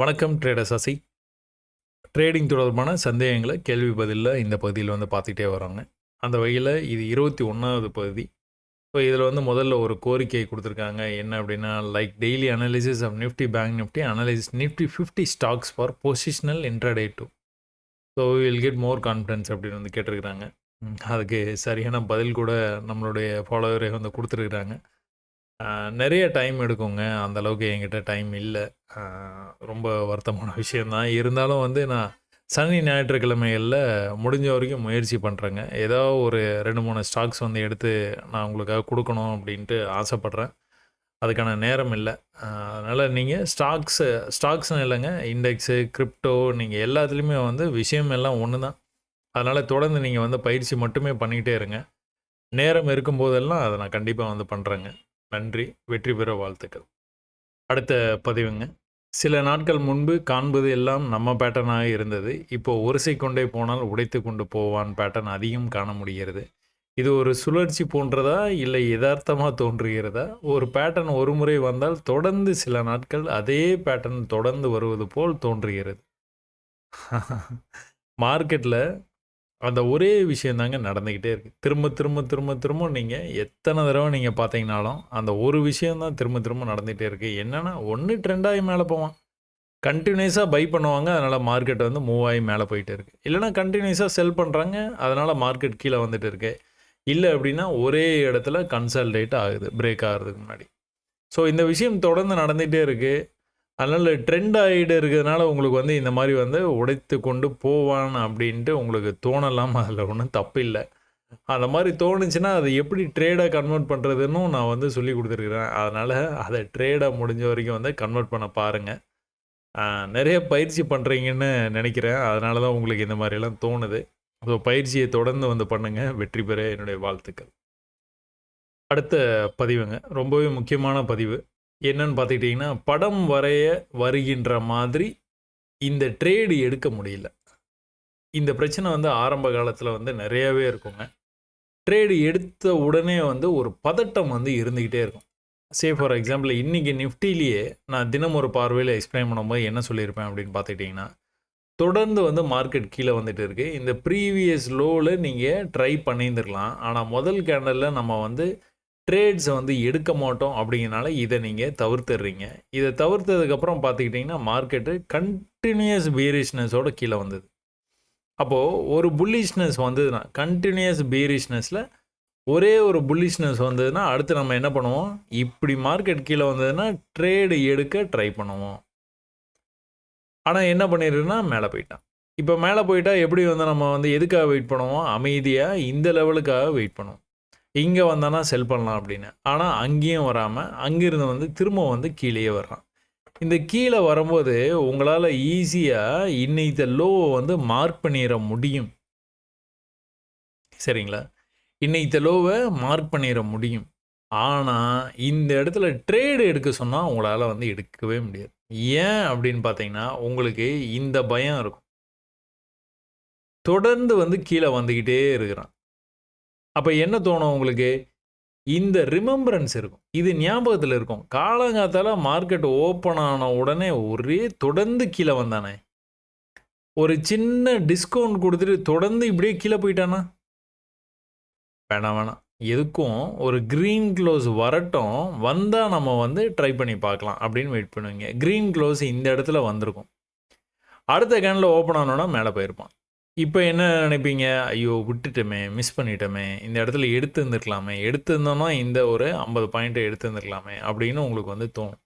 வணக்கம் trader Sasi. Trading தொடர்பான சந்தேகங்களை கேள்வி பதிலில் இந்த பகுதியில் பார்த்துக்கிட்டே வரோங்க. அந்த வகையில் இது 21வது பகுதி. ஸோ இதில் முதல்ல ஒரு கோரிக்கை கொடுத்துருக்காங்க. என்ன அப்படின்னா, like daily analysis of Nifty, bank Nifty, analysis Nifty 50 stocks for positional intraday too. So will get more confidence அப்படின்னு கேட்டிருக்கிறாங்க. அதுக்கு சரியான பதில் கூட நம்மளுடைய ஃபாலோவரே கொடுத்துருக்குறாங்க. நிறைய டைம் எடுக்குங்க. அந்த அளவுக்கு என்கிட்ட டைம் இல்ல. ரொம்ப வருத்தமான விஷயம் தான். இருந்தாலும் நான் சனி, ஞாயிற்றுக்கிழமைகள்ல முடிஞ்ச வரைக்கும் முயற்சி பண்ணுறேங்க. ஏதோ ஒரு 2, 3 ஸ்டாக்ஸ் எடுத்து நான் உங்களுக்காக குடுக்கணும் அப்படின்ட்டு ஆசைப்படுறேன். அதுக்கான நேரம் இல்ல. அதனால நீங்க ஸ்டாக்ஸ்ன்னு இல்லங்க. இண்டெக்ஸு, கிரிப்டோ நீங்க எல்லாத்துலயுமே விஷயம் எல்லாம் ஒண்ணு தான். அதனால தொடர்ந்து நீங்க பயிற்சி மட்டுமே பண்ணிக்கிட்டே இருங்க. நேரம் இருக்கும்போதெல்லாம் அத நான் கண்டிப்பா பண்றேங்க. நன்றி. வெற்றி பெற வாழ்த்துக்கள். அடுத்த பதிவுங்க. சில நாட்கள் முன்பு காண்பது எல்லாம் நம்ம பேட்டர்னாக இருந்தது. இப்போ உரசிக்கொண்டே போனால் உடைத்து கொண்டு போவான் பேட்டர்ன் அதிகம் காண முடிகிறது. இது ஒரு சுழற்சி போன்றதா? இல்லை எதார்த்தமா தோன்றுகிறதா? ஒரு பேட்டர்ன் ஒரு முறை வந்தால் தொடர்ந்து சில நாட்கள் அதே பேட்டர்ன் தொடர்ந்து வருவது போல் தோன்றுகிறது. மார்க்கெட்ல அந்த ஒரே விஷயம் தாங்க நடந்துக்கிட்டே இருக்குது. திரும்ப திரும்ப திரும்ப திரும்ப நீங்கள் எத்தனை தடவை நீங்கள் பார்த்தீங்கனாலும் அந்த ஒரு விஷயம் தான் திரும்ப திரும்ப நடந்துகிட்டே இருக்குது. என்னென்னா, ஒன்று ட்ரெண்டாகி மேலே போவான், கண்டினியூஸாக பை பண்ணுவாங்க, அதனால் மார்க்கெட் மூவ் ஆகி மேலே போயிட்டே இருக்குது. இல்லைனா கண்டினியூஸாக செல் பண்ணுறாங்க, அதனால் மார்க்கெட் கீழே வந்துட்டு இருக்கு. இல்லை அப்படின்னா ஒரே இடத்துல கன்சால்டேட் ஆகுது பிரேக் ஆகிறதுக்கு முன்னாடி. ஸோ இந்த விஷயம் தொடர்ந்து நடந்துகிட்டே இருக்குது. அதனால் ட்ரெண்ட் ஆகிட்டு இருக்கிறதுனால உங்களுக்கு இந்த மாதிரி உடைத்து கொண்டு போவான் அப்படின்ட்டு உங்களுக்கு தோணலாம். அதில் ஒன்றும் தப்பு இல்லை. அந்த மாதிரி தோணுச்சுன்னா அதை எப்படி ட்ரேடாக கன்வெர்ட் பண்ணுறதுன்னு நான் சொல்லி கொடுத்துருக்குறேன். அதனால் அதை ட்ரேடாக முடிஞ்ச வரைக்கும் கன்வெர்ட் பண்ண பாருங்கள். நிறைய பயிற்சி பண்ணுறீங்கன்னு நினைக்கிறேன். அதனால தான் உங்களுக்கு இந்த மாதிரிலாம் தோணுது. ஸோ பயிற்சியை தொடர்ந்து பண்ணுங்கள். வெற்றி பெற என்னுடைய வாழ்த்துக்கள். அடுத்த பதிவுங்க, ரொம்பவே முக்கியமான பதிவு. என்னன்னு பார்த்துக்கிட்டிங்கன்னா, படம் வரைய வருகின்ற மாதிரி இந்த ட்ரேடு எடுக்க முடியல. இந்த பிரச்சனை ஆரம்ப காலத்தில் நிறையாவே இருக்குங்க. ட்ரேடு எடுத்த உடனே ஒரு பதட்டம் இருந்துக்கிட்டே இருக்கும். சே ஃபார் எக்ஸாம்பிள் இன்றைக்கி நிஃப்டிலேயே நான் தினம் ஒரு பார்வையில் எக்ஸ்பிளைன் பண்ணும்போது என்ன சொல்லியிருப்பேன் அப்படின்னு பார்த்துக்கிட்டிங்கன்னா, தொடர்ந்து மார்க்கெட் கீழே வந்துட்டு இருக்குது. இந்த ப்ரீவியஸ் லோவில் நீங்கள் ட்ரை பண்ணியிருந்துருக்கலாம். ஆனால் முதல் கேண்டலில் நம்ம ட்ரேட்ஸை எடுக்க மாட்டோம் அப்படிங்கிறனால இதை நீங்கள் தவிர்த்துடுறீங்க. இதை தவிர்த்ததுக்கப்புறம் பார்த்துக்கிட்டிங்கன்னா மார்க்கெட்டு கண்டினியூஸ் பீரிஷ்னஸோட கீழே வந்தது. அப்போது ஒரு புல்லிஷ்னஸ் வந்ததுன்னா, கண்டினியூஸ் பீரிஷ்னஸில் ஒரே ஒரு புல்லிஷ்னஸ் வந்ததுன்னா அடுத்து நம்ம என்ன பண்ணுவோம், இப்படி மார்க்கெட் கீழே வந்ததுன்னா ட்ரேடு எடுக்க ட்ரை பண்ணுவோம். ஆனால் என்ன பண்ணிடுன்னா மேலே போயிட்டான். இப்போ மேலே போயிட்டா எப்படி நம்ம எதுக்காக வெயிட் பண்ணுவோம், அமைதியாக இந்த லெவலுக்காக வெயிட் பண்ணுவோம். இங்கே வந்தானா செல் பண்ணலாம் அப்படின்னு. ஆனால் அங்கேயும் வராமல் அங்கிருந்து திரும்ப கீழேயே வர்றான். இந்த கீழே வரும்போது உங்களால் ஈஸியாக இன்னைக்கு லோவை மார்க் பண்ணிட முடியும். சரிங்களா? இன்னைக்கு லோவை மார்க் பண்ணிட முடியும். ஆனால் இந்த இடத்துல ட்ரேடு எடுக்க சொன்னால் உங்களால் எடுக்கவே முடியாது. ஏன் அப்படின்னு பார்த்தீங்கன்னா, உங்களுக்கு இந்த பயம் இருக்கும். தொடர்ந்து கீழே வந்துக்கிட்டே இருக்கிறான். அப்போ என்ன தோணும் உங்களுக்கு? இந்த ரிமெம்பரன்ஸ் இருக்கும். இது ஞாபகத்தில் இருக்கும். காலங்காத்தால மார்க்கெட் ஓப்பன் ஆன உடனே ஒரே தொடர்ந்து கீழே வந்தானே, ஒரு சின்ன டிஸ்கவுண்ட் கொடுத்துட்டு தொடர்ந்து இப்படியே கீழே போயிட்டானா, வேணாம் வேணாம். எதுக்கும் ஒரு க்ரீன் க்ளோஸ் வரட்டும், வந்தால் நம்ம ட்ரை பண்ணி பார்க்கலாம் அப்படின்னு வெயிட் பண்ணுவீங்க. க்ரீன் க்ளோஸ் இந்த இடத்துல வந்திருக்கும். அடுத்த கேனில் ஓப்பன் ஆனோன்னா மேலே போயிருப்பான். இப்போ என்ன நினைப்பீங்க? ஐயோ விட்டுட்டோமே, மிஸ் பண்ணிட்டோமே, இந்த இடத்துல எடுத்திருந்துருக்கலாமே, எடுத்திருந்தோன்னா இந்த ஒரு 50 பாயிண்ட்டை எடுத்திருந்துருக்கலாமே அப்படின்னு உங்களுக்கு தோணும்.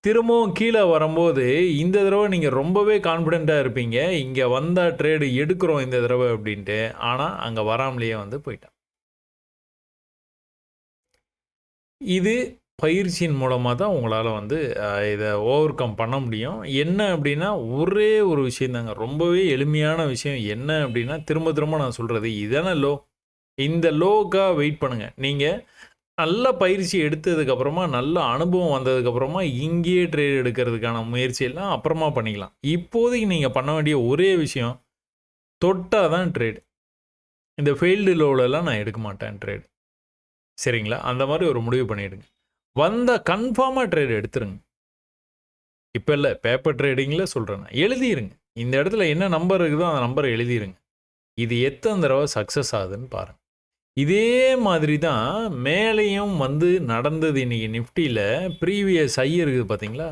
திரும்பவும் கீழே வரும்போது இந்த தடவை நீங்கள் ரொம்பவே கான்ஃபிடென்ட்டாக இருப்பீங்க. இங்கே வந்தால் ட்ரேடு எடுக்கிறோம் இந்த தடவை அப்படின்ட்டு. ஆனால் அங்கே வராமலேயே போயிட்டான். இது பயிற்சியின் மூலமாக தான் உங்களால் இதை ஓவர் கம் பண்ண முடியும். என்ன அப்படின்னா, ஒரே ஒரு விஷயம் தாங்க, ரொம்பவே எளிமையான விஷயம். என்ன அப்படின்னா, திரும்ப திரும்ப நான் சொல்கிறது இதான லோ. இந்த லோக்காக வெயிட் பண்ணுங்கள். நீங்கள் நல்ல பயிற்சி எடுத்ததுக்கப்புறமா, நல்ல அனுபவம் வந்ததுக்கப்புறமா இங்கேயே ட்ரேட் எடுக்கிறதுக்கான முயற்சியெல்லாம் அப்புறமா பண்ணிக்கலாம். இப்போதைக்கு நீங்கள் பண்ண வேண்டிய ஒரே விஷயம், தொட்டால் தான் ட்ரேடு. இந்த ஃபெயில்டு லோவிலலாம் நான் எடுக்க மாட்டேன் ட்ரேடு. சரிங்களா? அந்த மாதிரி ஒரு முடிவு பண்ணிவிடுங்க. வந்தால் கன்ஃபார்மாக ட்ரேட் எடுத்துருங்க. இப்போ இல்லை, பேப்பர் ட்ரேடிங்கில் சொல்கிறேன். எழுதிருங்க. இந்த இடத்துல என்ன நம்பர் இருக்குதோ அந்த நம்பரை எழுதிருங்க. இது எத்தனை தடவை சக்ஸஸ் ஆகுதுன்னு பாருங்கள். இதே மாதிரி தான் மேலேயும் வந்து நடந்தது. இன்றைக்கி நிஃப்டியில் ப்ரீவியஸ் ஹை இருக்குது பார்த்தீங்களா?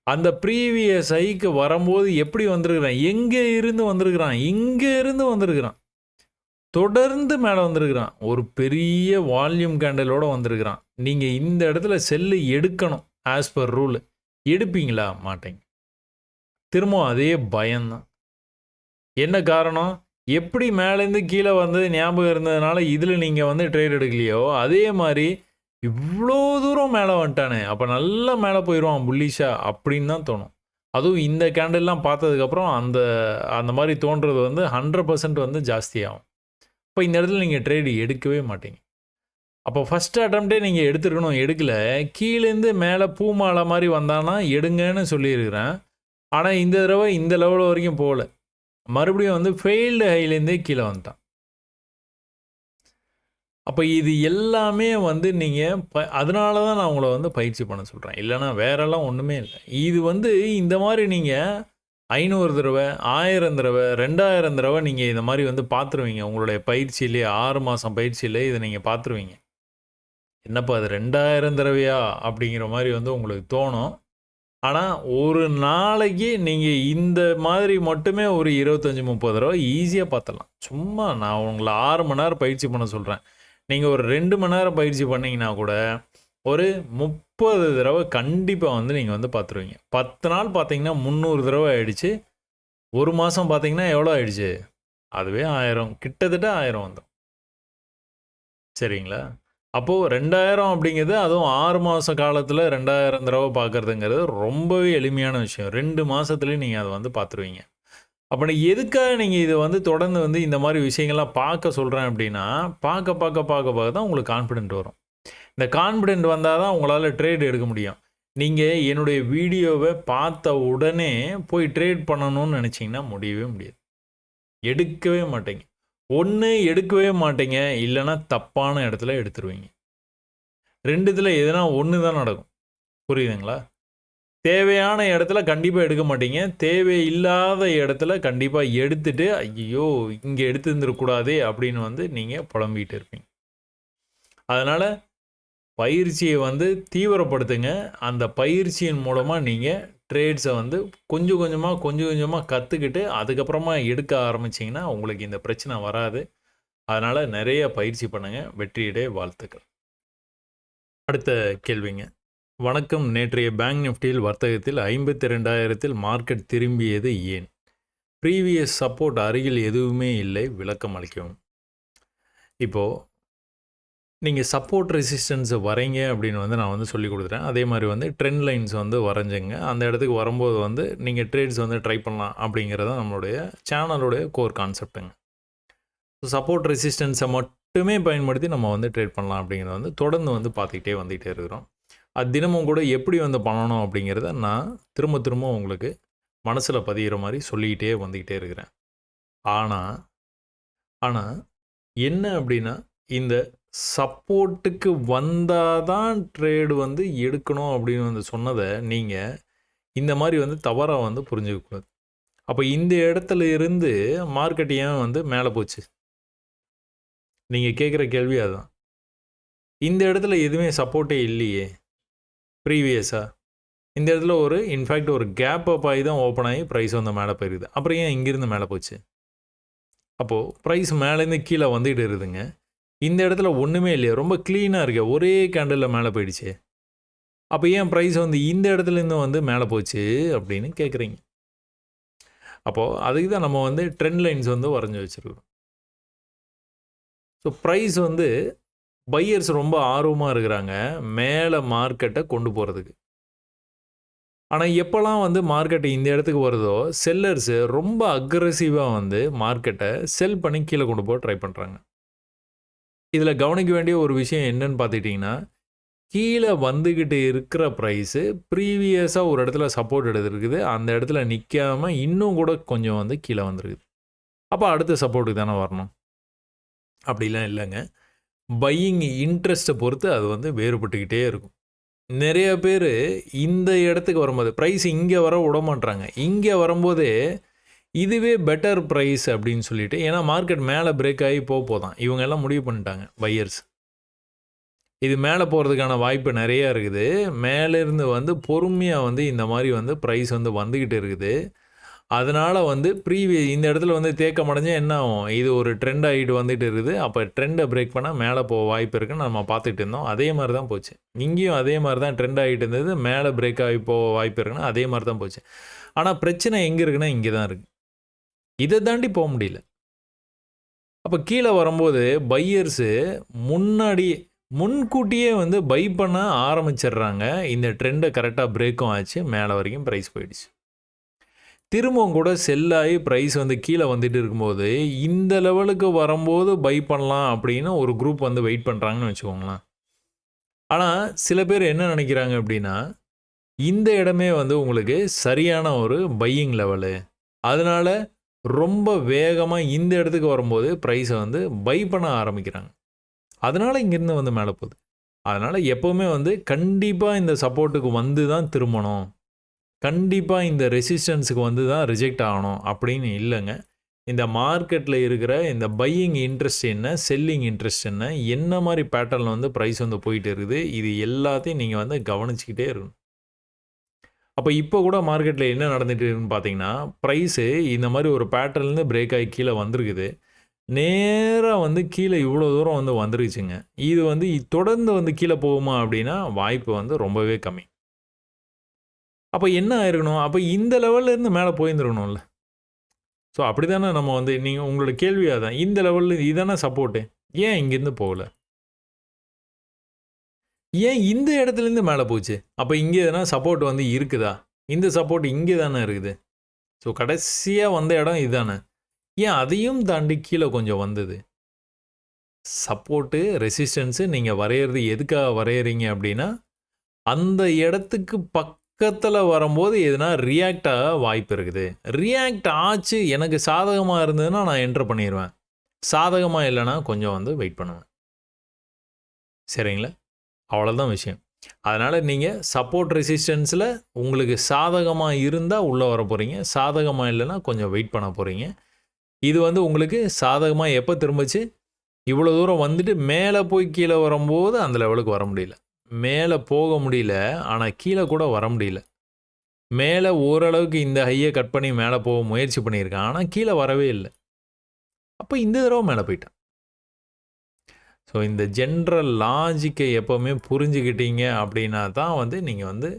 அந்த ப்ரீவியஸ் ஹைக்கு வரும்போது எப்படி வந்திருக்கிறான்? எங்கே இருந்து வந்திருக்கிறான்? இங்கே இருந்து வந்திருக்கிறான். தொடர்ந்து மேலே வந்திருக்கிறான். ஒரு பெரிய வால்யூம் கேண்டலோடு வந்திருக்கிறான். நீங்கள் இந்த இடத்துல செல்லு எடுக்கணும். ஆஸ் பர் ரூல் எடுப்பீங்களா? மாட்டீங்க. திரும்பவும் அதே பயம்தான். என்ன காரணம்? எப்படி மேலேருந்து கீழே வந்தது ஞாபகம் இருந்ததுனால இதில் நீங்கள் வந்து ட்ரேட் எடுக்கலையோ, அதே மாதிரி இவ்வளோ தூரம் மேலே வந்துட்டானே, அப்போ நல்லா மேலே போயிடுவான் புல்லிஷா அப்படின்னு தான் தோணும். அதுவும் இந்த கேண்டல்லாம் பார்த்ததுக்கப்புறம் அந்த அந்த மாதிரி தோன்றது வந்து 100% வந்து ஜாஸ்தியாகும். இப்போ இந்த இடத்துல நீங்கள் ட்ரேடு எடுக்கவே மாட்டீங்க. அப்போ ஃபஸ்ட்டு அட்டம்ப்டே நீங்கள் எடுத்துருக்கணும். எடுக்கலை. கீழேருந்து மேலே பூமாலை மாதிரி வந்தானா எடுங்கன்னு சொல்லியிருக்கிறேன். ஆனால் இந்த தடவை இந்த லெவல் வரைக்கும் போகல. மறுபடியும் வந்து ஃபெயில்டு ஹைலேருந்தே கீழே வந்துட்டான். அப்போ இது எல்லாமே வந்து நீங்கள் அதனால தான் நான் உங்களை வந்து பயிற்சி பண்ண சொல்கிறேன். இல்லைனா வேறெல்லாம் ஒன்றுமே இல்லை. இது வந்து இந்த மாதிரி நீங்கள் 500 தடவை, 1000 தடவை, 2000 தடவை நீங்கள் இந்த மாதிரி வந்து பார்த்துருவீங்க. உங்களுடைய பயிற்சியிலே 6 மாதம் பயிற்சியிலே இதை நீங்கள் பார்த்துருவீங்க. என்னப்பா அது 2000 தடவையா அப்படிங்கிற மாதிரி வந்து உங்களுக்கு தோணும். ஆனால் ஒரு நாளைக்கு நீங்கள் இந்த மாதிரி மட்டுமே ஒரு 25, 30 தடவை ஈஸியாக பார்த்துடலாம். சும்மா நான் உங்களை 6 மணி நேரம் பயிற்சி பண்ண சொல்கிறேன். நீங்கள் ஒரு 2 மணி நேரம் பயிற்சி பண்ணிங்கன்னா கூட ஒரு 30 தடவை கண்டிப்பாக வந்து நீங்கள் வந்து பார்த்துருவீங்க. 10 நாள் பார்த்தீங்கன்னா 300 தடவை ஆகிடுச்சு. ஒரு மாதம் பார்த்தீங்கன்னா எவ்வளோ ஆகிடுச்சு? அதுவே 1000, கிட்டத்தட்ட 1000 வந்துடும். சரிங்களா? அப்போது 2000 அப்படிங்கிறது, அதுவும் 6 மாத காலத்தில் 2000 தடவை பார்க்குறதுங்கிறது ரொம்பவே எளிமையான விஷயம். 2 மாதத்துலேயே நீங்கள் அதை வந்து பார்த்துருவீங்க. அப்போ எதுக்காக நீங்கள் இதை வந்து தொடர்ந்து வந்து இந்த மாதிரி விஷயங்கள்லாம் பார்க்க சொல்கிறேன் அப்படின்னா, பார்க்க தான் உங்களுக்கு கான்ஃபிடென்ட் வரும். இந்த கான்ஃபிடென்ட் வந்தால் தான் உங்களால் ட்ரேட் எடுக்க முடியும். நீங்கள் என்னுடைய வீடியோவை பார்த்த உடனே போய் ட்ரேட் பண்ணணும்னு நினச்சிங்கன்னா முடியவே முடியாது. எடுக்கவே மாட்டீங்க. ஒன்று எடுக்கவே மாட்டீங்க, இல்லைன்னா தப்பான இடத்துல எடுத்துருவீங்க. 2 எதுனா ஒன்று தான் நடக்கும். புரியுதுங்களா? தேவையான இடத்துல கண்டிப்பாக எடுக்க மாட்டீங்க. தேவையில்லாத இடத்துல கண்டிப்பாக எடுத்துட்டு, ஐயோ இங்கே எடுத்துருந்துருக்கூடாதே அப்படின்னு வந்து நீங்கள் புலம்பிகிட்டு இருப்பீங்க. அதனால் பயிற்சியை வந்து தீவிரப்படுத்துங்க. அந்த பயிற்சியின் மூலமாக நீங்கள் ட்ரேட்ஸை வந்து கொஞ்சம் கொஞ்சமாக கற்றுக்கிட்டு அதுக்கப்புறமா எடுக்க ஆரம்பிச்சிங்கன்னா உங்களுக்கு இந்த பிரச்சனை வராது. அதனால் நிறைய பயிற்சி பண்ணுங்கள். வெற்றியிட வாழ்த்துக்கள். அடுத்த கேள்விங்க. வணக்கம். நேற்றைய பேங்க் நிஃப்டியில் வர்த்தகத்தில் 52,000 மார்க்கெட் திரும்பியது ஏன்? ப்ரீவியஸ் சப்போர்ட் அருகில் எதுவுமே இல்லை, விளக்கம் அளிக்கவும். இப்போது நீங்கள் சப்போர்ட் ரெசிஸ்டன்ஸை வரைங்க அப்படின்னு வந்து நான் வந்து சொல்லி கொடுத்துட்டேன். அதே மாதிரி வந்து ட்ரெண்ட் லைன்ஸ் வந்து வரைஞ்சுங்க. அந்த இடத்துக்கு வரும்போது வந்து நீங்கள் ட்ரேட்ஸ் வந்து ட்ரை பண்ணலாம் அப்படிங்கிறது நம்மளுடைய சேனலுடைய கோர் கான்செப்ட்டுங்க. ஸோ சப்போர்ட் ரெசிஸ்டன்ஸை மட்டுமே பயன்படுத்தி நம்ம வந்து ட்ரேட் பண்ணலாம் அப்படிங்கிறத வந்து தொடர்ந்து வந்து பார்த்துக்கிட்டே வந்துகிட்டே இருக்கிறோம். அது தினமும் கூட எப்படி வந்து பண்ணணும் அப்படிங்கிறத நான் திரும்ப உங்களுக்கு மனசில் பதிகிற மாதிரி சொல்லிக்கிட்டே வந்துக்கிட்டே இருக்கிறேன். ஆனால் என்ன அப்படின்னா, இந்த சப்போர்ட்டுக்கு வந்தால் தான் ட்ரேடு வந்து எடுக்கணும் அப்படின்னு வந்து சொன்னதை நீங்கள் இந்த மாதிரி வந்து தவறாக வந்து புரிஞ்சுக்கக்கூடாது. அப்போ இந்த இடத்துல இருந்து மார்க்கெட் ஏன் வந்து மேலே போச்சு? நீங்கள் கேட்குற கேள்வி அதுதான். இந்த இடத்துல எதுவுமே சப்போர்ட்டே இல்லையே ப்ரீவியஸாக. இந்த இடத்துல ஒரு இன்ஃபேக்ட் ஒரு கேப் அப் ஆகி தான் ஓப்பன் ஆகி ப்ரைஸ் வந்து மேலே போயிருக்குது. அப்புறம் ஏன் இங்கேருந்து மேலே போச்சு? அப்போது ப்ரைஸ் மேலேருந்து கீழே வந்துகிட்டு இருக்குதுங்க. இந்த இடத்துல ஒன்றுமே இல்லையா? ரொம்ப க்ளீனாக இருக்கு. ஒரே கேண்டலில் மேலே போயிடுச்சு. அப்போ ஏன் ப்ரைஸ் வந்து இந்த இடத்துலேருந்து வந்து மேலே போச்சு அப்படின்னு கேட்குறீங்க. அப்போது அதுக்கு தான் நம்ம வந்து ட்ரெண்ட் லைன்ஸ் வந்து வரைஞ்சி வச்சுருக்கோம். ஸோ ப்ரைஸ் வந்து பையர்ஸ் ரொம்ப ஆர்வமாக இருக்கிறாங்க மேலே மார்க்கெட்டை கொண்டு போகிறதுக்கு. ஆனால் எப்போல்லாம் வந்து மார்க்கெட்டு இந்த இடத்துக்கு வருதோ, செல்லர்ஸு ரொம்ப அக்ரெசிவாக வந்து மார்க்கெட்டை செல் பண்ணி கீழே கொண்டு போக ட்ரை பண்ணுறாங்க. இதில் கவனிக்க வேண்டிய ஒரு விஷயம் என்னன்னு பார்த்துக்கிட்டிங்கன்னா, கீழே வந்துக்கிட்டு இருக்கிற ப்ரைஸு ப்ரீவியஸாக ஒரு இடத்துல சப்போர்ட் எடுத்துருக்குது. அந்த இடத்துல நிற்காமல் இன்னும் கூட கொஞ்சம் வந்து கீழே வந்துருக்குது. அப்போ அடுத்த சப்போர்ட்டுக்கு தானே வரணும். அப்படிலாம் இல்லைங்க. பையிங் இன்ட்ரெஸ்ட்டை பொறுத்து அது வந்து வேறுபட்டுக்கிட்டே இருக்கும். நிறைய பேர் இந்த இடத்துக்கு வரும்போது ப்ரைஸ் இங்கே வர விட மாட்றாங்க. இங்கே வரும்போதே இதுவே பெட்டர் ப்ரைஸ் அப்படின்னு சொல்லிட்டு, ஏன்னா மார்க்கெட் மேலே பிரேக் ஆகி போதான் இவங்க எல்லாம் முடிவு பண்ணிட்டாங்க பையர்ஸ். இது மேலே போகிறதுக்கான வாய்ப்பு நிறையா இருக்குது. மேலேருந்து வந்து பொறுமையாக வந்து இந்த மாதிரி வந்து ப்ரைஸ் வந்து வந்துக்கிட்டு இருக்குது. அதனால் வந்து இந்த இடத்துல வந்து தேக்கம் அடைஞ்சா என்ன ஆகும்? இது ஒரு ட்ரெண்ட் ஆகிட்டு வந்துட்டு இருக்குது. அப்போ ட்ரெண்டை பிரேக் பண்ணால் மேலே போக வாய்ப்பு இருக்குன்னு நம்ம பார்த்துட்டு இருந்தோம். அதே மாதிரி தான் போச்சு. இங்கேயும் அதே மாதிரி தான் ட்ரெண்ட் ஆகிட்டு இருந்தது. மேலே பிரேக் ஆகி போக வாய்ப்பு இருக்குன்னா அதே மாதிரி தான் போச்சு. ஆனால் பிரச்சனை எங்கே இருக்குன்னா இங்கே தான் இருக்குது. இதை தாண்டி போக முடியல. அப்போ கீழே வரும்போது பையர்ஸு முன்கூட்டியே வந்து பை பண்ண ஆரம்பிச்சிடுறாங்க. இந்த ட்ரெண்டை கரெக்டாக பிரேக்கும் ஆச்சு. மேலே வரைக்கும் ப்ரைஸ் போயிடுச்சு. திரும்பவும் கூட செல் ஆகி ப்ரைஸ் வந்து கீழே வந்துட்டு இருக்கும்போது இந்த லெவலுக்கு வரும்போது பை பண்ணலாம் அப்படின்னு ஒரு குரூப் வந்து வெயிட் பண்ணுறாங்கன்னு வச்சுக்கோங்களேன். ஆனால் சில பேர் என்ன நினைக்கிறாங்க அப்படின்னா, இந்த இடமே வந்து உங்களுக்கு சரியான ஒரு பையிங் லெவலு, அதனால் ரொம்ப வேகமாக இந்த இடத்துக்கு வரும்போது ப்ரைஸை வந்து பை பண்ண ஆரம்பிக்கிறாங்க. அதனால் இங்கேருந்து வந்து மேலே போகுது. அதனால் எப்போவுமே வந்து கண்டிப்பாக இந்த சப்போர்ட்டுக்கு வந்து தான் திரும்பணும், கண்டிப்பாக இந்த ரெசிஸ்டன்ஸுக்கு வந்து தான் ரிஜெக்ட் ஆகணும் அப்படின்னு இல்லைங்க. இந்த மார்க்கெட்டில் இருக்கிற இந்த பையிங் இன்ட்ரெஸ்ட் என்ன, செல்லிங் இன்ட்ரெஸ்ட் என்ன மாதிரி பேட்டர்னில் வந்து ப்ரைஸ் வந்து போயிட்டு இருக்குது, இது எல்லாத்தையும் நீங்கள் வந்து கவனிச்சிக்கிட்டே இருக்கணும். அப்போ இப்போ கூட மார்க்கெட்டில் என்ன நடந்துட்டு இருக்குன்னு பார்த்தீங்கன்னா, ப்ரைஸு இந்த மாதிரி ஒரு பேட்டர்ன்லேருந்து பிரேக் ஆகி கீழே வந்திருக்குது. நேராக வந்து கீழே இவ்வளோ தூரம் வந்து வந்துருச்சுங்க. இது வந்து தொடர்ந்து வந்து கீழே போகுமா அப்படின்னா வாய்ப்பு வந்து ரொம்பவே கம்மி. அப்போ என்ன ஆயிருக்கணும்? அப்போ இந்த லெவல்லேருந்து மேலே போயிருந்துருக்கணும்ல. ஸோ அப்படி தானே நம்ம வந்து நீங்கள் உங்களோட கேள்வி அதான். இந்த லெவலில் இதானே சப்போர்ட்டு. ஏன் இங்கேருந்து போகல? ஏன் இந்த இடத்துலேருந்து மேலே போச்சு? அப்போ இங்கே எதனா சப்போர்ட் வந்து இருக்குதா? இந்த சப்போர்ட் இங்கே தானே இருக்குது. ஸோ கடைசியாக வந்த இடம் இதுதானே. ஏன் அதையும் தாண்டி கீழே கொஞ்சம் வந்தது? சப்போர்ட்டு, ரெசிஸ்டன்ஸு நீங்கள் வரைகிறது எதுக்காக வரைகிறீங்க அப்படின்னா, அந்த இடத்துக்கு பக்கத்தில் வரும்போது எதுனா ரியாக்ட் ஆக வாய்ப்பு இருக்குது. ரியாக்ட் ஆச்சு எனக்கு சாதகமாக இருந்ததுன்னா நான் என்டர் பண்ணிடுவேன். சாதகமாக இல்லைன்னா கொஞ்சம் வந்து வெயிட் பண்ணுவேன். சரிங்களா? அவ்வளோதான் விஷயம். அதனால் நீங்கள் சப்போர்ட் ரெசிஸ்டன்ஸில் உங்களுக்கு சாதகமாக இருந்தால் உள்ளே வர போகிறீங்க. சாதகமாக இல்லைன்னா கொஞ்சம் வெயிட் பண்ண போகிறீங்க. இது வந்து உங்களுக்கு சாதகமாக எப்போ திரும்பிச்சு? இவ்வளோ தூரம் வந்துட்டு மேலே போய் கீழே வரும்போது அந்த லெவலுக்கு வர முடியல. மேலே போக முடியல, ஆனால் கீழே கூட வர முடியல. மேலே ஓரளவுக்கு இந்த ஹையை கட் பண்ணி மேலே போக முயற்சி பண்ணியிருக்கான், ஆனால் கீழே வரவே இல்லை. அப்போ இந்த தடவை மேலே போயிட்டான். ஸோ இந்த ஜென்ரல் லாஜிக்கை எப்போவுமே புரிஞ்சுக்கிட்டீங்க அப்படின்னா தான் வந்து நீங்கள் வந்து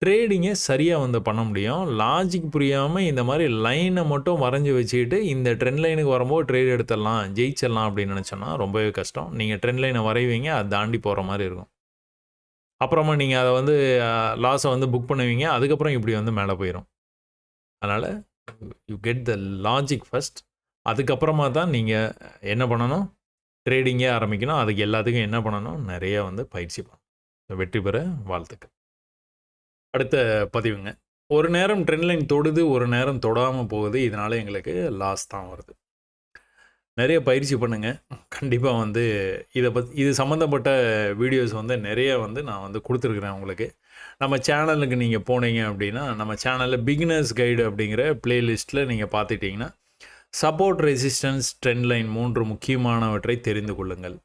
ட்ரேடிங்கை சரியாக வந்து பண்ண முடியும். லாஜிக் புரியாமல் இந்த மாதிரி லைனை மட்டும் வரைஞ்சி வச்சுக்கிட்டு இந்த ட்ரெண்ட் லைனுக்கு வரும்போது ட்ரேட் எடுத்துடலாம், ஜெயிச்சிடலாம் அப்படின்னு நினச்சோன்னா ரொம்பவே கஷ்டம். நீங்கள் ட்ரெண்ட் லைனை வரைவீங்க, அதை தாண்டி போகிற மாதிரி இருக்கும். அப்புறமா நீங்கள் அதை வந்து லாஸை வந்து புக் பண்ணுவீங்க, அதுக்கப்புறம் இப்படி வந்து மேலே போயிடும். அதனால் you get the logic first. அதுக்கப்புறமா தான் நீங்கள் என்ன பண்ணணும்? ட்ரேடிங்கே ஆரம்பிக்கணும். அதுக்கு எல்லாத்துக்கும் என்ன பண்ணணும்? நிறைய வந்து பயிற்சி பண்ணணும். வெற்றி பெற வாழ்த்துக்கள். அடுத்த பதிவுங்க. ஒரு நேரம் ட்ரெண்ட் லைன் தொடுது, ஒரு நேரம் தொடாமல் போகுது. இதனால் எங்களுக்கு லாஸ் தான் வருது. நிறைய பயிற்சி பண்ணுங்க. கண்டிப்பாக வந்து இது சம்மந்தப்பட்ட வீடியோஸ் வந்து நிறைய வந்து நான் வந்து கொடுத்துருக்குறேன் உங்களுக்கு. நம்ம சேனலுக்கு நீங்கள் போனீங்க அப்படின்னா, நம்ம சேனலில் பிகினர்ஸ் கைடு அப்படிங்கிற பிளேலிஸ்ட்டில் நீங்கள் பார்த்துட்டிங்கன்னா, சப்போர்ட், ரெசிஸ்டன்ஸ், ட்ரெண்ட் லைன் 3 முக்கியமானவற்றை தெரிந்து கொள்ளுங்கள்.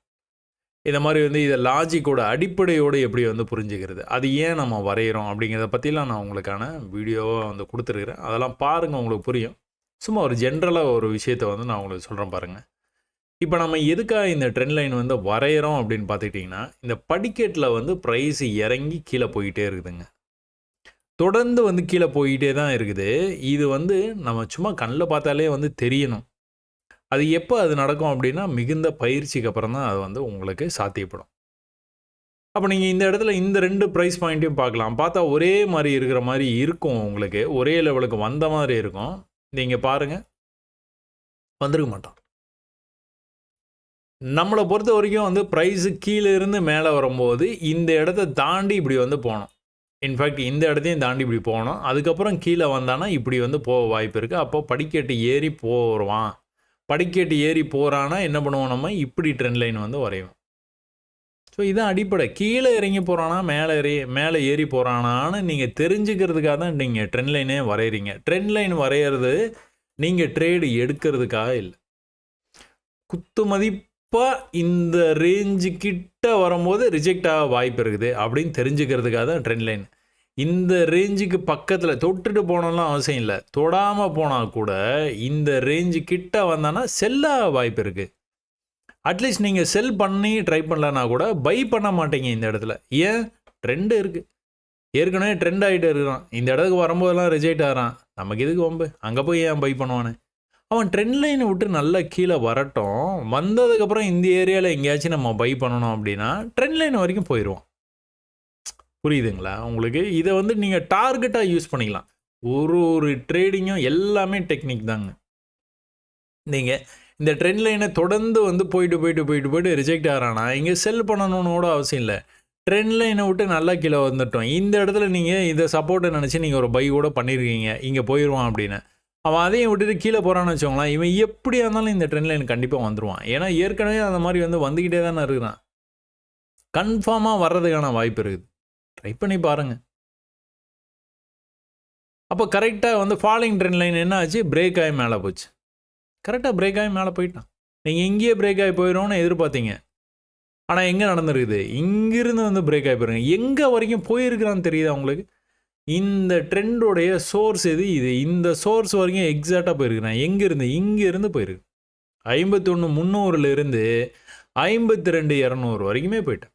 இந்த மாதிரி வந்து இதை லாஜிக்கோட அடிப்படையோடு எப்படி வந்து புரிஞ்சுக்கிறது, அது ஏன் நம்ம வரைகிறோம் அப்படிங்கிறத பற்றிலாம் நான் உங்களுக்கான வீடியோவாக வந்து கொடுத்துருக்குறேன். அதெல்லாம் பாருங்கள், உங்களுக்கு புரியும். சும்மா ஒரு ஜென்ரலாக ஒரு விஷயத்தை வந்து நான் உங்களுக்கு சொல்கிறேன் பாருங்கள். இப்போ நம்ம எதுக்காக இந்த ட்ரெண்ட் லைன் வந்து வரைகிறோம் அப்படின்னு பார்த்துக்கிட்டிங்கன்னா, இந்த படிக்கட்டில் வந்து ப்ரைஸ் இறங்கி கீழே போயிட்டே இருக்குதுங்க. தொடர்ந்து வந்து கீழே போயிட்டே தான் இருக்குது. இது வந்து நம்ம சும்மா கண்ணில் பார்த்தாலே வந்து தெரியணும். அது எப்போ அது நடக்கும் அப்படின்னா, மிகுந்த பயிற்சிக்கு அப்புறம் தான் அது வந்து உங்களுக்கு சாத்தியப்படும். அப்போ நீங்கள் இந்த இடத்துல இந்த 2 ப்ரைஸ் பாயிண்ட்டையும் பார்க்கலாம். பார்த்தா ஒரே மாதிரி இருக்கிற மாதிரி இருக்கும் உங்களுக்கு. ஒரே லெவலுக்கு வந்த மாதிரி இருக்கும். நீங்கள் பாருங்கள், வந்திருக்க மாட்டோம். நம்மளை பொறுத்த வரைக்கும் வந்து ப்ரைஸு கீழே இருந்து மேலே வரும்போது இந்த இடத்த தாண்டி இப்படி வந்து போகணும். இன்ஃபேக்ட் இந்த இடத்தையும் தாண்டி இப்படி போகணும். அதுக்கப்புறம் கீழே வந்தானா இப்படி வந்து போக வாய்ப்பு இருக்குது. அப்போ படிக்கட்டு ஏறி போடுவான். படிக்கட்டு ஏறி போகிறான்னா என்ன பண்ணுவோம்? நம்ம இப்படி ட்ரெண்ட் லைன் வந்து வரைவோம். ஸோ இதான் அடிப்படை. கீழே இறங்கி போகிறானா மேலே ஏறி போகிறானான்னு நீங்கள் தெரிஞ்சுக்கிறதுக்காக தான் நீங்கள் ட்ரெண்ட் லைனே வரைகிறீங்க. ட்ரெண்ட் லைன் வரைகிறது நீங்கள் ட்ரேடு எடுக்கிறதுக்காக இல்லை. குத்து மதிப்பாக இந்த ரேஞ்சு கிட்ட வரும்போது ரிஜெக்ட் ஆக வாய்ப்பு இருக்குது அப்படின்னு தெரிஞ்சுக்கிறதுக்காக தான் ட்ரெண்ட் லைன். இந்த ரேஞ்சுக்கு பக்கத்தில் தொட்டுட்டு போனோம்லாம் அவசியம் இல்லை. தொடாமல் போனால் கூட இந்த ரேஞ்சு கிட்ட வந்தானா செல்லாக வாய்ப்பு இருக்குது. அட்லீஸ்ட் நீங்கள் செல் பண்ணி ட்ரை பண்ணலன்னா கூட பை பண்ண மாட்டீங்க இந்த இடத்துல. ஏன்? ட்ரெண்டு இருக்குது, ஏற்கனவே ட்ரெண்ட் ஆகிட்டு இருக்கிறான். இந்த இடத்துக்கு வரும்போதெல்லாம் ரிஜெக்ட் ஆகிறான். நமக்கு எதுக்கு வம்பு, அங்கே போய் ஏன் பை பண்ணுவானு? அவன் ட்ரெண்ட் லைனை விட்டு நல்லா கீழே வரட்டும். வந்ததுக்கப்புறம் இந்த ஏரியாவில் எங்கேயாச்சும் நம்ம பை பண்ணணும் அப்படின்னா ட்ரெண்ட் லைன் வரைக்கும் போயிடுவோம். புரியுதுங்களா உங்களுக்கு? இதை வந்து நீங்கள் டார்கெட்டாக யூஸ் பண்ணிக்கலாம். ஒரு ட்ரேடிங்கும் எல்லாமே டெக்னிக் தாங்க. நீங்கள் இந்த ட்ரெண்ட் லைனை தொடர்ந்து வந்து போயிட்டு ரிஜெக்ட் ஆகிறானா இங்கே செல் பண்ணணும்னு கூட அவசியம் இல்லை. ட்ரெண்ட் லைனை விட்டு நல்லா கீழே வந்துட்டோம். இந்த இடத்துல நீங்கள் இதை சப்போர்ட்டை நினச்சி நீங்கள் ஒரு பை கூட பண்ணியிருக்கீங்க, இங்கே போயிடுவான் அப்படின்னு. அவன் அதையும் விட்டுட்டு கீழே போகிறான்னு வச்சோங்களேன், இவன் எப்படியா இருந்தாலும் இந்த ட்ரெண்ட் லைன் கண்டிப்பாக வந்துடுவான். ஏன்னா ஏற்கனவே அந்த மாதிரி வந்து வந்துக்கிட்டே தானே இருக்கிறான். கன்ஃபார்மாக வர்றதுக்கான வாய்ப்பு இருக்குது. ட்ரை பண்ணி பாருங்கள். அப்போ கரெக்டாக வந்து ஃபாலிங் ட்ரெண்ட் லைன் என்ன ஆச்சு? பிரேக் ஆகி மேலே போச்சு. கரெக்டாக பிரேக் ஆகி மேலே போயிட்டான். நீங்கள் இங்கேயே பிரேக் ஆகி போயிடும்னு எதிர்பார்த்தீங்க. ஆனால் எங்கே நடந்துருக்குது? இங்கிருந்து வந்து பிரேக் ஆகி போயிருங்க. எங்கே வரைக்கும் போயிருக்கிறான்னு தெரியுது அவங்களுக்கு? இந்த ட்ரெண்டோடைய சோர்ஸ் எது? இது இந்த சோர்ஸ் வரைக்கும் எக்ஸாக்டாக போயிருக்கிறேன். எங்கேருந்து? இங்கேருந்து போயிருக்கு. 51,300 52,200 வரைக்குமே போயிட்டேன்.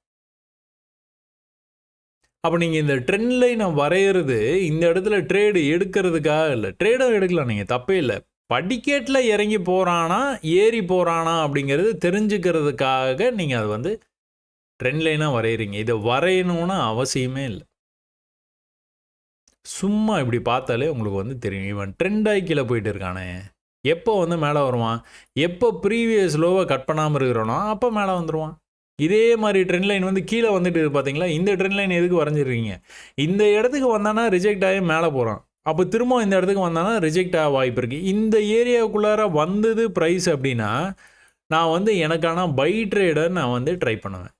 அப்போ நீங்கள் இந்த ட்ரெண்ட் லைனை வரைகிறது இந்த இடத்துல ட்ரேடு எடுக்கிறதுக்காக இல்லை. ட்ரேடும் எடுக்கலாம், நீங்கள் தப்பே இல்லை. படிக்கேட்டில் இறங்கி போகிறானா ஏறி போகிறானா அப்படிங்கிறது தெரிஞ்சுக்கிறதுக்காக நீங்கள் அது வந்து ட்ரெண்ட் லைனாக வரைகிறீங்க. இதை வரையணும்னு அவசியமே இல்லை. சும்மா இப்படி பார்த்தாலே உங்களுக்கு வந்து தெரியும், இவன் ட்ரெண்டாகி கீழே போயிட்டு இருக்கானே, எப்போ வந்து மேலே வருவான், எப்போ ப்ரீவியஸ் லோவை கட் பண்ணாமல் இருக்கிறானோ அப்போ மேலே வந்துடுவான். இதே மாதிரி ட்ரெண்ட் லைன் வந்து கீழே வந்துட்டு பார்த்தீங்களா? இந்த ட்ரெண்ட் லைன் எதுக்கு வரைஞ்சிருக்கீங்க? இந்த இடத்துக்கு வந்தானா ரிஜெக்ட் ஆகி மேலே போகிறான். அப்போ திரும்ப இந்த இடத்துக்கு வந்தானா ரிஜெக்ட் ஆக வாய்ப்பு இருக்குது. இந்த ஏரியாவுக்குள்ளார வந்தது ப்ரைஸ் அப்படின்னா நான் வந்து எனக்கான பை ட்ரேடர் நான் வந்து ட்ரை பண்ணுவேன்.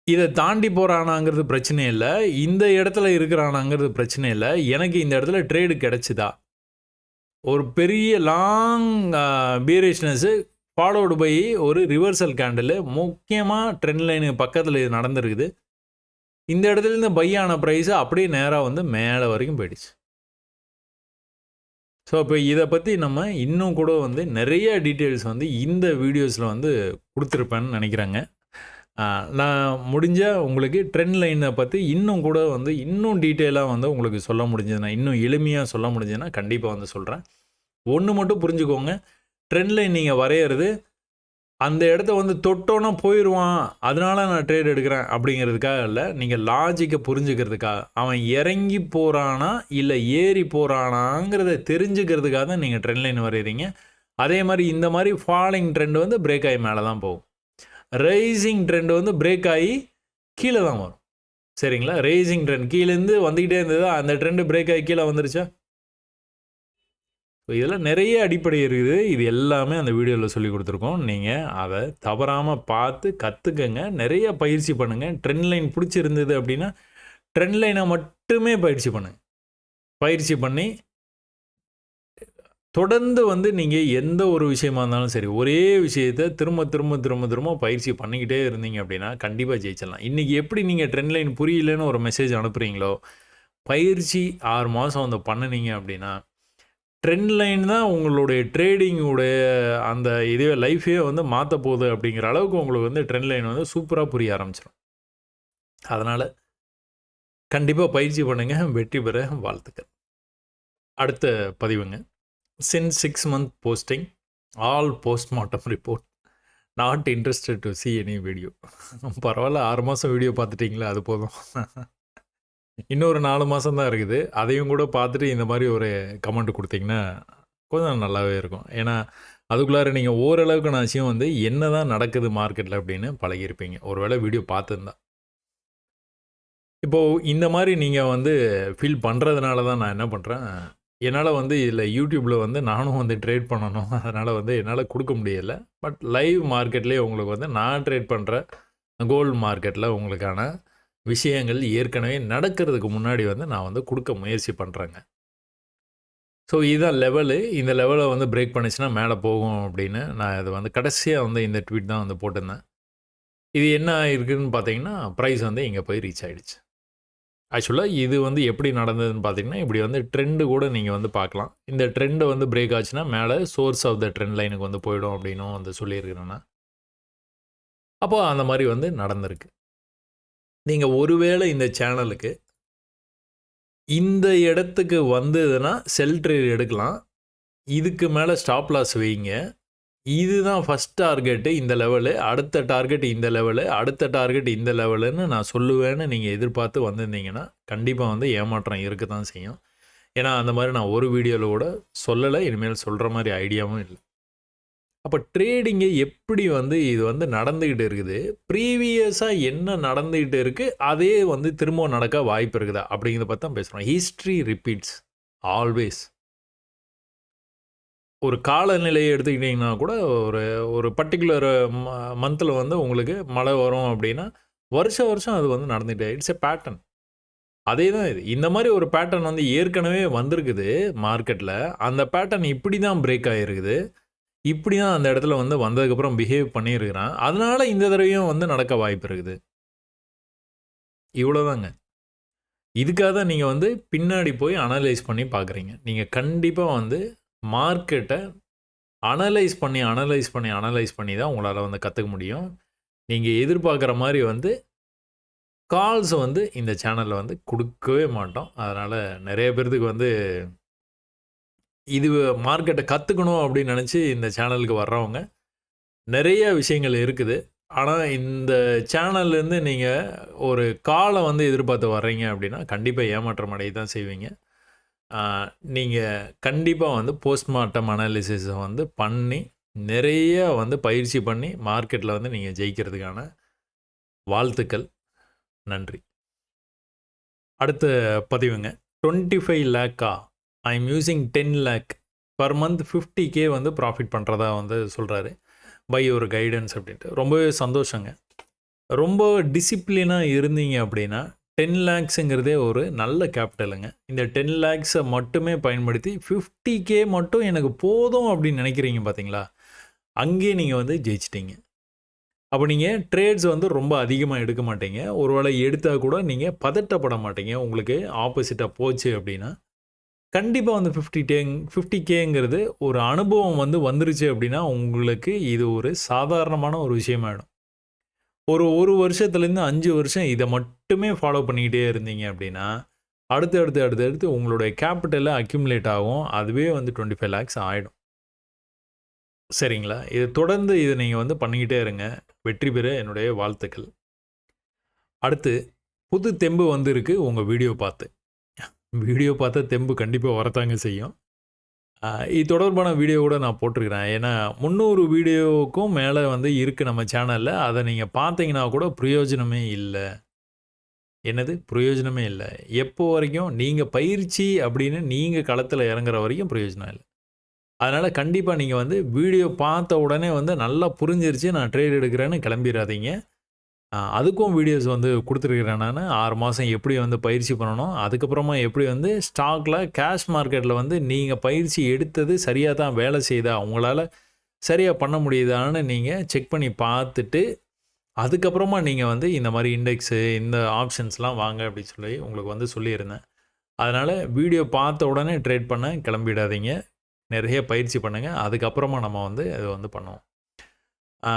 இதை தாண்டி போகிறானாங்கிறது பிரச்சனை இல்லை, இந்த இடத்துல இருக்கிறானாங்கிறது பிரச்சனை இல்லை. எனக்கு இந்த இடத்துல ட்ரேடு கிடச்சிதா, ஒரு பெரிய லாங் பீரிஷ்னஸ்ஸு ஃபாலோடு பை ஒரு ரிவர்சல் கேண்டில் முக்கியமாக ட்ரெண்ட் லைனுக்கு பக்கத்தில் இது நடந்துருக்குது. இந்த இடத்துலேருந்து பை ஆன ப்ரைஸு அப்படியே நேராக வந்து மேலே வரைக்கும் போயிடுச்சு. ஸோ இப்போ இதை பற்றி நம்ம இன்னும் கூட வந்து நிறைய டீட்டெயில்ஸ் வந்து இந்த வீடியோஸில் வந்து கொடுத்துருப்பேன்னு நினைக்கிறேங்க. நான் முடிஞ்சால் உங்களுக்கு ட்ரெண்ட் லைனை பற்றி இன்னும் கூட வந்து இன்னும் டீட்டெயிலாக வந்து உங்களுக்கு சொல்ல முடிஞ்சதுன்னா, இன்னும் எளிமையாக சொல்ல முடிஞ்சதுன்னா கண்டிப்பாக வந்து சொல்கிறேன். ஒன்று மட்டும் புரிஞ்சுக்கோங்க, ட்ரெண்ட் லைன் நீங்கள் வரைகிறது அந்த இடத்த வந்து தொட்டோன்னா போயிடுவான், அதனால நான் ட்ரேட் எடுக்கிறேன் அப்படிங்கிறதுக்காக இல்லை. நீங்கள் லாஜிக்கை புரிஞ்சுக்கிறதுக்காக, அவன் இறங்கி போகிறானா இல்லை ஏறி போகிறானாங்கிறத தெரிஞ்சுக்கிறதுக்காக தான் நீங்கள் ட்ரெண்ட் லைன் வரைகிறீங்க. அதே மாதிரி இந்த மாதிரி ஃபாலிங் ட்ரெண்ட் வந்து பிரேக் ஆகி மேலே தான் போகும். ரைசிங் ட்ரெண்ட் வந்து பிரேக் ஆகி கீழே தான் வரும். சரிங்களா? ரைசிங் ட்ரெண்ட் கீழேருந்து வந்துக்கிட்டே இருந்தது, அந்த ட்ரெண்டு பிரேக் ஆகி கீழே வந்துருச்சா? ஸோ இதெல்லாம் நிறைய அடிப்படை இருக்குது. இது எல்லாமே அந்த வீடியோவில் சொல்லி கொடுத்துருக்கோம். நீங்கள் அதை தவறாமல் பார்த்து கற்றுக்கங்க, நிறைய பயிற்சி பண்ணுங்கள். ட்ரெண்ட் லைன் பிடிச்சிருந்தது அப்படின்னா ட்ரெண்ட் லைனை மட்டுமே பயிற்சி பண்ணுங்கள். பயிற்சி பண்ணி தொடர்ந்து வந்து நீங்கள் எந்த ஒரு விஷயமா இருந்தாலும் சரி, ஒரே விஷயத்தை திரும்ப திரும்ப திரும்ப திரும்ப பயிற்சி பண்ணிக்கிட்டே இருந்தீங்க அப்படின்னா கண்டிப்பாக ஜெயிச்சிடலாம். இன்றைக்கி எப்படி நீங்கள் ட்ரெண்ட் லைன் புரியலன்னு ஒரு மெசேஜ் அனுப்புகிறீங்களோ, பயிற்சி 6 மாதம் வந்து பண்ணினீங்க அப்படின்னா ட்ரெண்ட் லைன் தான் உங்களுடைய ட்ரேடிங்குடைய அந்த இதுவே லைஃபே வந்து மாற்ற போகுது அப்படிங்கிற அளவுக்கு உங்களுக்கு வந்து ட்ரெண்ட் லைன் வந்து சூப்பராக புரிய ஆரம்பிச்சிடும். அதனால் கண்டிப்பாக பயிற்சி பண்ணுங்கள், வெற்றி பெற வாழ்த்துக்கள். அடுத்த பதிவுங்க, since 6 month posting, all postmortem report, not interested to see any video. பரவாயில்ல, 6 மாதம் வீடியோ பார்த்துட்டிங்களா, அது போதும். இன்னொரு 4 மாதம் தான் இருக்குது. அதையும் கூட பார்த்துட்டு இந்த மாதிரி ஒரு கமெண்ட் கொடுத்தீங்கன்னா கொஞ்சம் நல்லாவே இருக்கும். ஏன்னா அதுக்குள்ளார நீங்கள் ஓரளவுக்கு நாச்சும் வந்து என்ன தான் நடக்குது மார்க்கெட்டில் அப்படின்னு பழகியிருப்பீங்க, ஒருவேளை வீடியோ பார்த்துருந்தா. இப்போது இந்த மாதிரி நீங்கள் வந்து ஃபீல் பண்ணுறதுனால தான் நான் என்ன பண்ணுறேன், என்னால வந்து இதில YouTubeல வந்து நானும் வந்து ட்ரேட் பண்ணணும். அதனால வந்து என்னால குடுக்க முடியல. பட் லைவ் மார்க்கெட்லயே உங்களுக்கு வந்து நான் ட்ரேட் பண்ற கோல்ட் மார்க்கெட்ல உங்களுக்கான விஷயங்கள் ஏற்கனவே நடக்கிறதுக்கு முன்னாடி வந்து நான் வந்து குடுக்க முயற்சி பண்றேங்க. ஸோ இதுதான் லெவலு. இந்த லெவல வந்து பிரேக் பண்ணுச்சுன்னா மேல போகும் அப்படின்னு நான் இத வந்து கடைசியா வந்து இந்த ட்வீட் தான் வந்து போட்டிருந்தேன். இது என்ன ஆயிருக்குன்னு பார்த்தீங்கன்னா, பிரைஸ் வந்து இங்க போய் ரீச் ஆயிடுச்சு. ஆக்சுவலா இது வந்து எப்படி நடந்ததுன்னு பார்த்தீங்கன்னா, இப்படி வந்து ட்ரெண்ட் கூட நீங்க வந்து பார்க்கலாம். இந்த ட்ரெண்ட் வந்து பிரேக் ஆச்சுன்னா, மேல சோர்ஸ் ஆஃப் த ட்ரெண்ட் லைனுக்கு வந்து போயிடும் அப்படின்னும் வந்து சொல்லியிருக்கிறேன் நான். அப்போ அந்த மாரி வந்து நடந்திருக்கு. நீங்க ஒருவேளை இந்த சேனலுக்கு இந்த இடத்துக்கு வந்ததுன்னா, செல் ட்ரேட் எடுக்கலாம். இதுக்கு மேல ஸ்டாப் லாஸ் வைங்க. இதுதான் ஃபர்ஸ்ட் டார்கெட்டு இந்த லெவலு. அடுத்த டார்கெட் இந்த லெவலு. அடுத்த டார்கெட் இந்த லெவலுன்னு நான் சொல்லுவேன்னு நீங்க எதிர்பார்த்து வந்திருந்தீங்கன்னா, கண்டிப்பா வந்து ஏமாற்றம் இருக்க தான் செய்யும். ஏன்னா, அந்த மாரி நான் ஒரு வீடியோல கூட சொல்லல. இனிமேல் சொல்ற மாரி ஐடியாவும் இல்ல. அப்ப ட்ரேடிங்க எப்படி வந்து இது வந்து நடந்துகிட்டு இருக்குது? ப்ரீவியஸா என்ன நடந்துகிட்டு இருக்கு? அதே வந்து திரும்பவும் நடக்க வாய்ப்பு இருக்குதா? அப்படிங்கிறத பத்தி தான் பேசுறோம். History repeats always. ஒரு காலநிலையை எடுத்துக்கிட்டீங்கன்னா கூட ஒரு ஒரு பர்ட்டிகுலர் மந்த்ல வந்து உங்களுக்கு மழை வரும் அப்படின்னா, வருஷம் வருஷம் அது வந்து நடந்துட்டே இட்ஸ் எ பேட்டர்ன். அதே தான் இது. இந்த மாரி ஒரு பேட்டர்ன் வந்து ஏற்கனவே வந்திருக்குது மார்க்கெட்ல. அந்த பேட்டர்ன் இப்படி தான் பிரேக் ஆகியிருக்குது. இப்படி தான் அந்த இடத்துல வந்து வந்ததுக்கப்புறம் பிஹேவ் பண்ணியிருக்கிறான். அதனால இந்த தடவையும் வந்து நடக்க வாய்ப்பு இருக்குது. இவ்வளோதாங்க. இதுக்காக தான் நீங்க வந்து பின்னாடி போய் அனலைஸ் பண்ணி பார்க்குறீங்க. நீங்க கண்டிப்பா வந்து மார்க்கெட்ட அனலைஸ் பண்ணி தான் உங்களால வந்து கத்துக்க முடியும். நீங்க எதிர்பார்க்குற மாரி வந்து கால்ஸ் வந்து இந்த சேனல்ல வந்து குடுக்கவே மாட்டோம். அதனால நெறைய பேர்த்துக்கு வந்து இது மார்க்கெட்ட கத்துக்கணும் அப்படின்னு நெனச்சு இந்த சேனலுக்கு வர்றவங்க, நெறைய விஷயங்கள் இருக்குது. ஆனா இந்த சேனல்லேருந்து நீங்க ஒரு கால வந்து எதிர்பார்த்து வர்றீங்க அப்படின்னா, கண்டிப்பா ஏமாற்றம் அடைய தான் செய்வீங்க. ஆ நீங்க கண்டிப்பா வந்து போஸ்ட்மார்ட்டம் அனாலிசிஸ வந்து பண்ணி, நெறைய வந்து பயிற்சி பண்ணி, மார்க்கெட்ல வந்து நீங்க ஜெயிக்கிறதுக்கான வாழ்த்துக்கள். நன்றி. அடுத்த பதிவுங்க. 25 லேக்கா I am using 10 lakh per month 50K வந்து ப்ராஃபிட் பண்றதா வந்து சொல்றாரு. பை ஒரு கைடன்ஸ் அப்படின்ட்டு. ரொம்பவே சந்தோஷங்க. ரொம்ப டிசிப்ளினா இருந்தீங்க அப்படின்னா, 10 லேக்ஸுங்கிறதே ஒரு நல்ல கேபிட்டலுங்க. இந்த 10 லேக்ஸ மட்டுமே பயன்படுத்தி 50K மட்டும் எனக்கு போதும் அப்படின்னு நினைக்கிறீங்க பார்த்தீங்களா? அங்கேயே நீங்க வந்து ஜெயிச்சிட்டீங்க. அப்ப நீங்க ட்ரேட்ஸ் வந்து ரொம்ப அதிகமா எடுக்க மாட்டீங்க. ஒரு வேளை எடுத்தா கூட நீங்க பதட்டப்பட மாட்டீங்க. உங்களுக்கு ஆப்போசிட்டா போச்சு அப்படின்னா, கண்டிப்பா வந்து 50Kங்கிறது ஒரு அனுபவம் வந்து வந்துருச்சு அப்படின்னா, உங்களுக்கு இது ஒரு சாதாரணமான ஒரு விஷயமாயிடும். ஒரு 1 வருஷத்துலேருந்து 5 வருஷம் இத மட்டுமே ஃபாலோ பண்ணிக்கிட்டே இருந்தீங்க அப்படின்னா, அடுத்து உங்களுடைய கேப்பிட்டல் அக்யூமுலேட் ஆகும். அதுவே வந்து 25 லேக்ஸ் ஆயிடும். சரிங்களா? இது தொடர்ந்து இத நீங்க வந்து பண்ணிக்கிட்டே இருங்க. வெற்றி பெற என்னுடைய வாழ்த்துக்கள். அடுத்து புது தெம்பு வந்திருக்கு உங்க வீடியோ பார்த்து. வீடியோ பார்த்தா தெம்பு கண்டிப்பா வரத்தாங்க செய்யும். இது தொடர்பான வீடியோ கூட நான் போட்டிருக்கிறேன். ஏன்னா 300 வீடியோவுக்கும் மேல வந்து இருக்கு நம்ம சேனல்ல. அத நீங்க பார்த்தீங்கன்னா கூட பிரயோஜனமே இல்ல. என்னது? பிரயோஜனமே இல்ல. எப்போ வரைக்கும் நீங்க பயிற்சி அப்படின்னு நீங்க களத்துல இறங்குற வரைக்கும் பிரயோஜனம் இல்ல. அதனால கண்டிப்பா நீங்க வந்து வீடியோ பார்த்த உடனே வந்து நல்லா புரிஞ்சிருச்சு நான் ட்ரேட் எடுக்கிறேன்னு கிளம்பிறாதீங்க. அதுக்கும் வீடியோஸ் வந்து குடுத்துருக்கிறேன் நானு. 6 மாசம் எப்படி வந்து பயிற்சி பண்ணணும், அதுக்கப்புறமா எப்படி வந்து ஸ்டாக்ல கேஷ் மார்க்கெட்ல வந்து நீங்க பயிற்சி எடுத்தது சரியா தான் வேலை செய்யுதா, உங்களால சரியா பண்ண முடியுதான்னு நீங்க செக் பண்ணி பார்த்துட்டு, அதுக்கப்புறமா நீங்க வந்து இந்த மாரி இண்டெக்ஸு, இந்த ஆப்ஷன்ஸ்லாம் வாங்க அப்படின்னு சொல்லி உங்களுக்கு வந்து சொல்லியிருந்தேன். அதனால வீடியோ பார்த்த உடனே ட்ரேட் பண்ண கிளம்பிடாதீங்க. நிறைய பயிற்சி பண்ணுங்க. அதுக்கப்புறமா நம்ம வந்து அத வந்து பண்ணுவோம். ஆ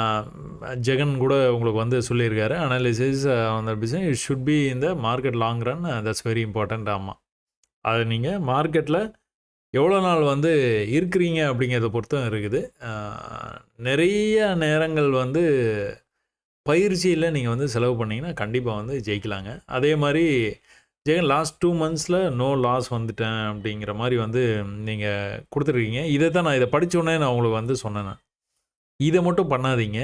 ஜெகன் கூட உங்களுக்கு வந்து சொல்லியிருக்காரு. Analysis on the business it should be in the market long run that's very important. ஆமா. அது நீங்க மார்க்கெட்ல எவ்வளோ நாள் வந்து இருக்கிறீங்க அப்படிங்கிறத பொறுத்தும் இருக்குது. ஆ நிறைய நேரங்கள் வந்து பயிற்சியில நீங்க வந்து செலவு பண்ணீங்கன்னா, கண்டிப்பா வந்து ஜெயிக்கலாங்க. அதே மாரி ஜெகன் லாஸ்ட் 2 மந்த்ஸ்ல நோ லாஸ் வந்துட்டேன் அப்படிங்கிற மாரி வந்து நீங்க குடுத்துருக்கீங்க. இத தான் நான் இத படிச்ச உடனே நான் உங்களுக்கு வந்து சொன்னேன் நான். இத மட்டும் பண்ணாதீங்க.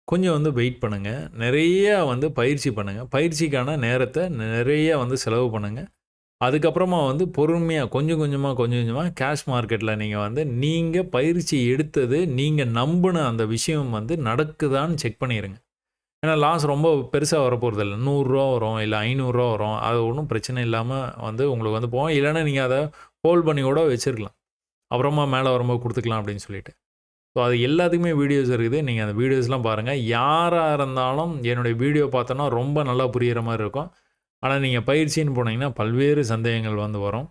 கொஞ்சம் வந்து வெயிட் பண்ணுங்க. நெறைய வந்து பயிற்சி பண்ணுங்க. பயிற்சிக்கான நேரத்த நெறைய வந்து செலவு பண்ணுங்க. அதுக்கப்புறமா வந்து பொறுமையாக கொஞ்சம் கொஞ்சமாக கேஷ் மார்க்கெட்டில் நீங்கள் பயிற்சி எடுத்தது நீங்கள் நம்பின அந்த விஷயம் வந்து நடக்குதான்னு செக் பண்ணிடுங்க. ஏன்னா லாஸ் ரொம்ப பெருசாக வரப்போகிறதில்ல. ரூ. 100 வரும், இல்லை ரூ. 500 வரும். அது ஒன்றும் பிரச்சனை இல்லாமல் வந்து உங்களுக்கு வந்து போகும். இல்லைன்னா நீங்கள் அதை ஹோல்ட் பண்ணி கூட வச்சுருக்கலாம். அப்புறமா மேலே வரும்போது கொடுத்துக்கலாம் அப்படின்னு சொல்லிட்டு. ஸோ அது எல்லாத்துக்குமே வீடியோஸ் இருக்குது. நீங்கள் அந்த வீடியோஸ்லாம் பாருங்கள். யாராக இருந்தாலும் என்னுடைய வீடியோ பார்த்தோன்னா ரொம்ப நல்லா புரிகிற மாதிரி இருக்கும். ஆனால் நீங்கள் பயிற்சின்னு போனீங்கன்னா பல்வேறு சந்தேகங்கள் வந்து வரும்.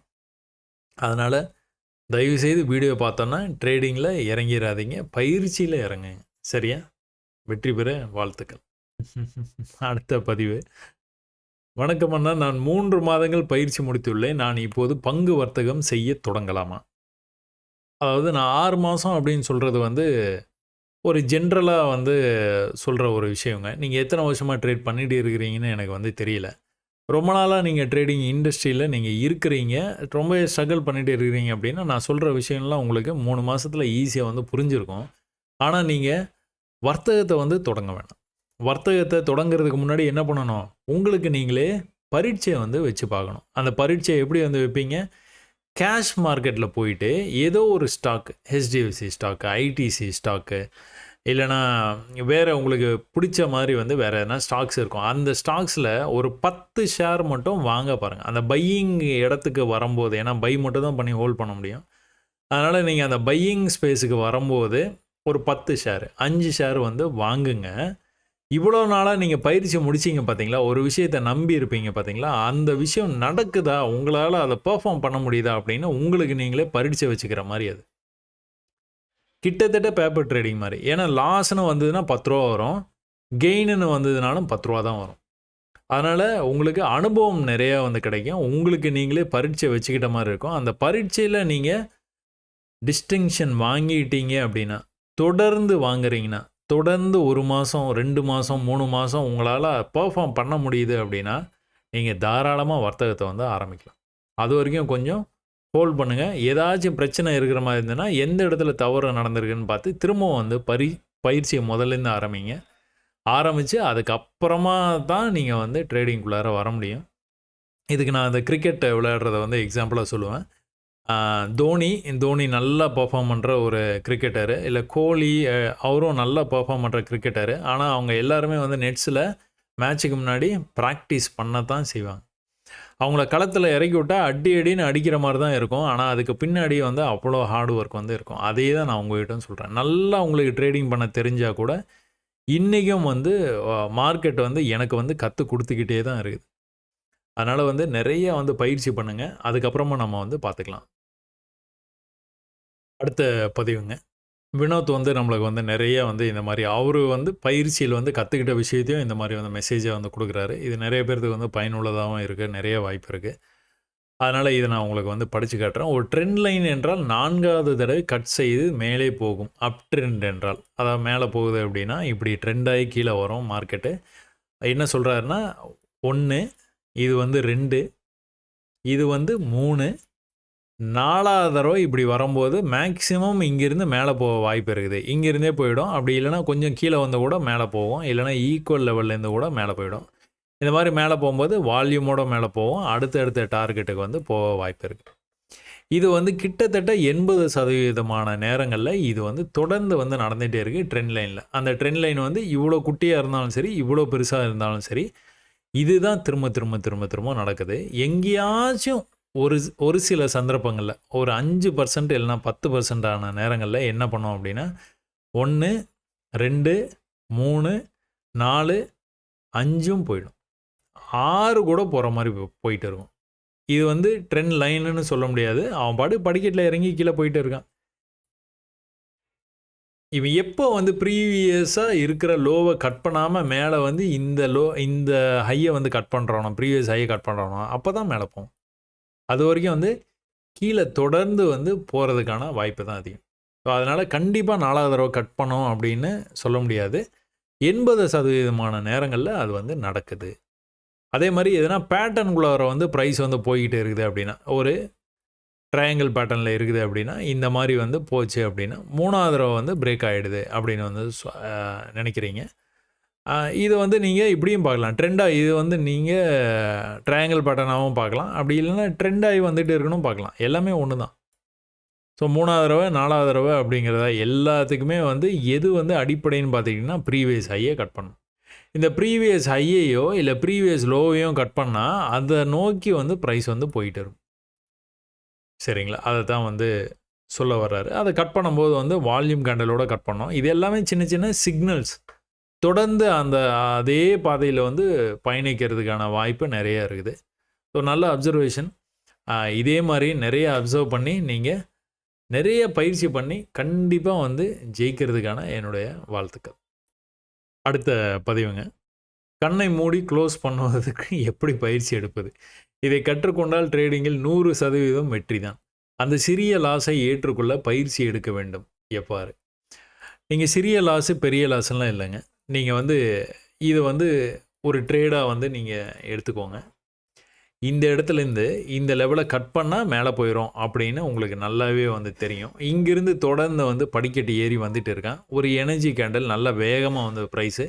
அதனால் தயவுசெய்து வீடியோ பார்த்தோன்னா ட்ரேடிங்கில் இறங்கிடாதீங்க, பயிற்சியில் இறங்குங்க. சரியா? வெற்றி பெற வாழ்த்துக்கள். அடுத்த பதிவு. வணக்கம் அண்ணா, நான் 3 மாதங்கள் பயிற்சி முடித்துள்ளேன். நான் இப்போது பங்கு வர்த்தகம் செய்ய தொடங்கலாமா? அதாவது நான் 6 மாதம் அப்படின்னு சொல்கிறது வந்து ஒரு ஜென்ரலாக வந்து சொல்கிற ஒரு விஷயங்க. நீங்கள் எத்தனை வருஷமாக ட்ரேட் பண்ணிட்டு இருக்கிறீங்கன்னு எனக்கு வந்து தெரியல. ரொம்ப நாளாக நீங்கள் ட்ரேடிங் இண்டஸ்ட்ரியில் நீங்கள் இருக்கிறீங்க, ரொம்ப ஸ்ட்ரகிள் பண்ணிட்டு இருக்கிறீங்க அப்படின்னா நான் சொல்கிற விஷயம்லாம் உங்களுக்கு 3 மாதத்தில் ஈஸியாக வந்து புரிஞ்சிருக்கும். ஆனால் நீங்கள் வர்த்தகத்தை வந்து தொடங்க வேணாம். வர்த்தகத்தை தொடங்குறதுக்கு முன்னாடி என்ன பண்ணணும்? உங்களுக்கு நீங்களே பரீட்சை வந்து வச்சு பார்க்கணும். அந்த பரீட்சை எப்படி வந்து வைப்பீங்க? கேஷ் மார்க்கெட்டில் போயிட்டு ஏதோ ஒரு stock, HDFC stock, ITC stock, இல்லைனா வேறு உங்களுக்கு பிடிச்ச மாதிரி வந்து வேறு எதனா ஸ்டாக்ஸ் இருக்கும். அந்த ஸ்டாக்ஸில் ஒரு 10 ஷேர் மட்டும் வாங்க பாருங்கள். அந்த பையிங் இடத்துக்கு வரும்போது, ஏன்னா பை மட்டும் தான் பண்ணி ஹோல்ட் பண்ண முடியும். அதனால் நீங்கள் அந்த பையிங் ஸ்பேஸுக்கு வரும்போது ஒரு 10 ஷேர், 5 ஷேர் வந்து வாங்குங்க. இவ்வளோ நாளாக நீங்கள் பயிற்சி முடிச்சிங்க பார்த்தீங்களா? ஒரு விஷயத்தை நம்பி இருப்பீங்க பார்த்தீங்களா? அந்த விஷயம் நடக்குதா? உங்களால் அதை பெர்ஃபார்ம் பண்ண முடியுதா? அப்படின்னு உங்களுக்கு நீங்களே பரீட்சை வச்சுக்கிற மாதிரி அது. கிட்டத்தட்ட பேப்பர் ட்ரேடிங் மாதிரி. ஏன்னா லாஸ்ன்னு வந்ததுன்னா ரூ. 10 வரும், கெயின்னு வந்ததுனாலும் ரூ. 10 தான் வரும். அதனால் உங்களுக்கு அனுபவம் நிறையா வந்து கிடைக்கும். உங்களுக்கு நீங்களே பரீட்சை வச்சுக்கிட்ட மாதிரி இருக்கும். அந்த பரீட்சையில் நீங்கள் டிஸ்டிங்ஷன் வாங்கிட்டீங்க அப்படின்னா, தொடர்ந்து வாங்குறீங்கன்னா, தொடர்ந்து 1 மாதம், 2 மாதம், 3 மாதம் உங்களால் பெர்ஃபார்ம் பண்ண முடியுது அப்படின்னா, நீங்கள் தாராளமாக வர்த்தகத்தை வந்து ஆரம்பிக்கலாம். அது வரைக்கும் கொஞ்சம் ஹோல்ட் பண்ணுங்கள். ஏதாச்சும் பிரச்சனை இருக்கிற மாதிரி இருந்ததுன்னா, எந்த இடத்துல தவறு நடந்திருக்குன்னு பார்த்து திரும்பவும் வந்து பயிற்சியை முதல்லேருந்து ஆரம்பிங்க. ஆரம்பித்து அதுக்கப்புறமா தான் நீங்கள் வந்து ட்ரேடிங்குள்ளார வர முடியும். இதுக்கு நான் அந்த கிரிக்கெட் விளையாடுறத வந்து எக்ஸாம்பிளாக சொல்லுவேன். தோனி நல்லா பெர்ஃபார்ம் பண்ணுற ஒரு கிரிக்கெட்டரு, இல்லை கோலி அவரும் நல்லா பெர்ஃபார்ம் பண்ணுற கிரிக்கெட்டரு. ஆனால் அவங்க எல்லாருமே வந்து நெட்ஸில் மேட்ச்சுக்கு முன்னாடி ப்ராக்டிஸ் பண்ண தான் செய்வாங்க. அவங்கள களத்தில் இறக்கி விட்டால் அடின்னு அடிக்கிற மாதிரி தான் இருக்கும். ஆனால் அதுக்கு பின்னாடி வந்து அவ்வளோ ஹார்ட் ஒர்க் வந்து இருக்கும். அதே தான் நான் உங்கள்கிட்ட சொல்கிறேன். நல்லா உங்களுக்கு ட்ரேடிங் பண்ண தெரிஞ்சால் கூட இன்றைக்கும் வந்து மார்க்கெட் வந்து எனக்கு வந்து கற்றுக் கொடுத்துக்கிட்டே தான் இருக்குது. அதனால் வந்து நிறைய வந்து பயிற்சி பண்ணுங்கள். அதுக்கப்புறமா நம்ம வந்து பார்த்துக்கலாம். அடுத்த பதிவுங்க. வினோத் வந்து நம்மளுக்கு வந்து நிறைய வந்து இந்த மாதிரி அவரு வந்து பயிற்சியில் வந்து கற்றுக்கிட்ட விஷயத்தையும் இந்த மாதிரி வந்து மெசேஜை வந்து கொடுக்குறாரு. இது நிறைய பேருக்கு வந்து பயனுள்ளதாகவும் இருக்குது, நிறைய வாய்ப்பு இருக்குது. அதனால் இதை நான் உங்களுக்கு வந்து படித்து காட்டுறேன். ஒரு ட்ரெண்ட் லைன் என்றால் 4வது தடவை கட் செய்து மேலே போகும். அப் ட்ரெண்ட் என்றால் அதாவது மேலே போகுது அப்படின்னா இப்படி ட்ரெண்டாகி கீழே வரும் மார்க்கெட்டு. என்ன சொல்கிறாருன்னா 1, இது வந்து 2, இது வந்து 3, 4வது தடவை இப்படி வரும்போது மேக்ஸிமம் இங்கேருந்து மேலே போக வாய்ப்பு இருக்குது. இங்கேருந்தே போயிடும். அப்படி இல்லைனா கொஞ்சம் கீழே வந்து கூட மேலே போகும். இல்லைனா ஈக்குவல் லெவல்லேருந்து கூட மேலே போயிடும். இந்த மாதிரி மேலே போகும்போது வால்யூமோட மேலே போகும். அடுத்த டார்கெட்டுக்கு வந்து போக வாய்ப்பு இருக்குது. இது வந்து கிட்டத்தட்ட 80% நேரங்களில் இது வந்து தொடர்ந்து வந்து நடந்துகிட்டே இருக்குது ட்ரெண்ட் லைனில். அந்த ட்ரெண்ட் லைன் வந்து இவ்வளோ குட்டியாக இருந்தாலும் சரி, இவ்வளோ பெருசாக இருந்தாலும் சரி, இதுதான் திரும்ப நடக்குது. எங்கேயாச்சும் ஒரு சில சந்தர்ப்பங்களில் ஒரு 5% இல்லைனா 10% நேரங்களில் என்ன பண்ணோம் அப்படின்னா 1, 2, 3, 4, 5ம் போயிடும். 6 கூட போகிற மாதிரி போயிட்டு இருக்கும். இது வந்து ட்ரெண்ட் லைனுன்னு சொல்ல முடியாது. அவன் படிக்கட்டில் இறங்கி கீழே போயிட்டு இருக்கான். இவன் எப்போ வந்து ப்ரீவியஸாக இருக்கிற லோவை கட் பண்ணாமல் மேலே வந்து இந்த ஹையை வந்து கட் பண்ணுறானோ, ப்ரீவியஸ் ஹையை கட் பண்ணுறானோ அப்போ தான் மேலே போகும். அது வரைக்கும் வந்து கீழே தொடர்ந்து வந்து போகிறதுக்கான வாய்ப்பு தான் அதிகம். ஸோ அதனால் கண்டிப்பாக 4வது தடவை கட் பண்ணோம் அப்படின்னு சொல்ல முடியாது. 80% நேரங்களில் அது வந்து நடக்குது. அதே மாதிரி எதனா பேட்டர்னுக்குள்ளார வந்து ப்ரைஸ் வந்து போய்கிட்டே இருக்குது அப்படின்னா, ஒரு ட்ரையாங்கிள் பேட்டர்னில் இருக்குது அப்படின்னா, இந்த மாதிரி வந்து போச்சு அப்படின்னா 3வது தடவை வந்து பிரேக் ஆகிடுது அப்படின்னு வந்து நினைக்கிறீங்க. இது வந்து நீங்கள் இப்படியும் பார்க்கலாம். ட்ரெண்டாக இது வந்து நீங்கள் ட்ரையாங்கிள் பேட்டர்னாகவும் பார்க்கலாம். அப்படி இல்லைன்னா ட்ரெண்டாகி வந்துட்டு இருக்கணும் பார்க்கலாம். எல்லாமே ஒன்று தான். ஸோ 3வது தடவை 4வது தடவை அப்படிங்கிறத எல்லாத்துக்குமே வந்து எது வந்து அடிப்படைன்னு பார்த்துக்கிட்டிங்கன்னா ப்ரீவியஸ் ஹையை கட் பண்ணணும். இந்த ப்ரீவியஸ் ஹையையோ இல்லை ப்ரீவியஸ் லோவையோ கட் பண்ணால் அதை நோக்கி வந்து ப்ரைஸ் வந்து போயிட்டு இருக்கும். சரிங்களா? அதை தான் வந்து சொல்ல வர்றாரு. அதை கட் பண்ணும்போது வந்து வால்யூம் கேண்டலோட கட் பண்ணோம். இது எல்லாமே சின்ன சின்ன சிக்னல்ஸ். தொடர்ந்து அந்த அதே பாதையில் வந்து பயணிக்கிறதுக்கான வாய்ப்பு நிறைய இருக்குது. ஸோ நல்ல அப்சர்வேஷன். இதே மாதிரி நிறைய அப்சர்வ் பண்ணி நீங்கள் நிறைய பயிற்சி பண்ணி கண்டிப்பாக வந்து ஜெயிக்கிறதுக்கான என்னுடைய வாழ்த்துக்கள். அடுத்த பதிவுங்க. கண்ணை மூடி க்ளோஸ் பண்ணுவதற்கு எப்படி பயிற்சி எடுப்பது? இதை கற்றுக்கொண்டால் ட்ரேடிங்கில் 100% வெற்றி தான். அந்த சிறிய லாஸை ஏற்றுக்கொள்ள பயிற்சி எடுக்க வேண்டும். எவ்வாறு? நீங்கள் சிறிய லாஸு பெரிய லாஸ்லாம் இல்லைங்க. நீங்கள் வந்து இதை வந்து ஒரு ட்ரேடாக வந்து நீங்கள் எடுத்துக்கோங்க. இந்த இடத்துலேருந்து இந்த லெவலை கட் பண்ணால் மேலே போயிடும் அப்படின்னு உங்களுக்கு நல்லாவே வந்து தெரியும். இங்கிருந்து தொடர்ந்து வந்து படிக்கட்டு ஏறி வந்துட்டு இருக்கான். ஒரு எனர்ஜி கேண்டில் நல்ல வேகமாக வந்து ப்ரைஸு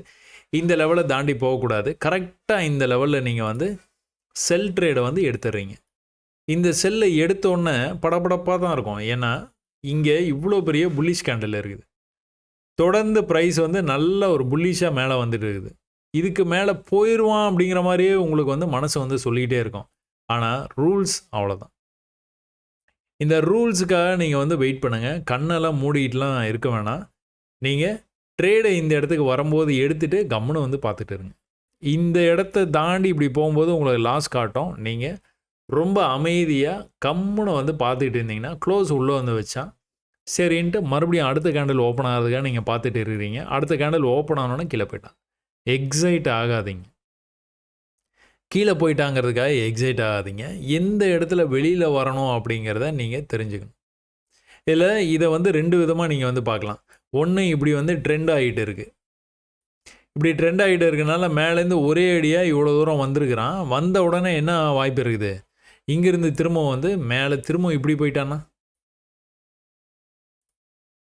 இந்த லெவலை தாண்டி போகக்கூடாது. கரெக்டாக இந்த லெவலில் நீங்கள் வந்து செல் ட்ரேடை வந்து எடுத்துடுறீங்க. இந்த செல்லை எடுத்தோடனே படபடப்பாக தான் இருக்கும். ஏன்னா இங்கே இவ்வளோ பெரிய புல்லிஷ் கேண்டில் இருக்குது. தொடர்ந்து ப்ரைஸ் வந்து நல்ல ஒரு புல்லிஷாக மேலே வந்துட்டு இருக்குது. இதுக்கு மேலே போயிடுவான் அப்படிங்கிற மாதிரியே உங்களுக்கு வந்து மனசு வந்து சொல்லிக்கிட்டே இருக்கும். ஆனால் ரூல்ஸ் அவ்வளோதான். இந்த ரூல்ஸுக்காக நீங்கள் வந்து வெயிட் பண்ணுங்கள். கண்ணெல்லாம் மூடிட்டுலாம் இருக்க வேணாம். நீங்கள் ட்ரேடை இந்த இடத்துக்கு வரும்போது எடுத்துகிட்டு கம்முன்னு வந்து பார்த்துட்டு இருங்க. இந்த இடத்த தாண்டி இப்படி போகும்போது உங்களுக்கு லாஸ் காட்டும். நீங்கள் ரொம்ப அமைதியாக கம்முன்னு வந்து பார்த்துக்கிட்டு இருந்தீங்கன்னா க்ளோஸ் உள்ளே வந்து வச்சா சரின்ட்டு மறுபடியும் அடுத்த கேண்டில் ஓப்பன் ஆகிறதுக்காக நீங்கள் பார்த்துட்டு இருக்கிறீங்க. அடுத்த கேண்டில் ஓப்பன் ஆனோன்னே கீழே போயிட்டான். எக்ஸைட் ஆகாதீங்க. கீழே போயிட்டாங்கிறதுக்காக எக்ஸைட் ஆகாதீங்க. எந்த இடத்துல வெளியில் வரணும் அப்படிங்கிறத நீங்கள் தெரிஞ்சுக்கணும். இதில் இதை வந்து 2 விதமாக நீங்கள் வந்து பார்க்கலாம். ஒன்று இப்படி வந்து ட்ரெண்ட் ஆகிட்டு இருக்குது. இப்படி ட்ரெண்ட் ஆகிட்டு இருக்கனால மேலேருந்து ஒரே அடியாக இவ்வளோ தூரம் வந்திருக்கிறான். வந்த உடனே என்ன வாய்ப்பு இருக்குது? இங்கேருந்து திரும்ப வந்து மேலே திரும்ப இப்படி போயிட்டான்னா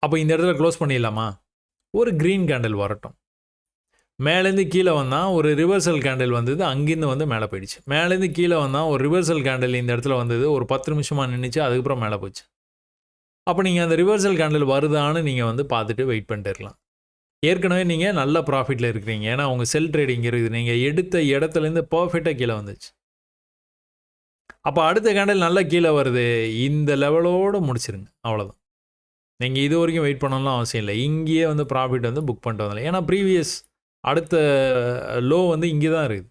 அப்போ இந்த இடத்துல க்ளோஸ் பண்ணிடலாமா? ஒரு க்ரீன் கேண்டில் வரட்டும். மேலேருந்து கீழே வந்தால் ஒரு ரிவர்சல் கேண்டில் வந்தது. அங்கேருந்து வந்து மேலே போயிடுச்சு. மேலேருந்து கீழே வந்தால் ஒரு ரிவர்சல் கேண்டில் இந்த இடத்துல வந்தது. ஒரு 10 நிமிஷமாக நின்றுச்சு. அதுக்கப்புறம் மேலே போச்சு. அப்போ நீங்கள் அந்த ரிவர்சல் கேண்டில் வருதான்னு நீங்கள் வந்து பார்த்துட்டு வெயிட் பண்ணிட்டு இருக்கலாம். ஏற்கனவே நீங்கள் நல்ல ப்ராஃபிட்டில் இருக்கிறீங்க. ஏன்னா உங்கள் செல் ட்ரேடிங் இருக்குது. நீங்கள் எடுத்த இடத்துலேருந்து பர்ஃபெக்டாக கீழே வந்துச்சு. அப்போ அடுத்த கேண்டில் நல்லா கீழே வருது. இந்த லெவலோடு முடிச்சிருங்க. அவ்வளோதான். நீங்கள் இது வரைக்கும் வெயிட் பண்ணணும்லாம் அவசியம் இல்லை. இங்கேயே வந்து ப்ராஃபிட் வந்து புக் பண்ணிட்டு வந்தலாம். ஏன்னா ப்ரீவியஸ் அடுத்த லோ வந்து இங்கே தான் இருக்குது.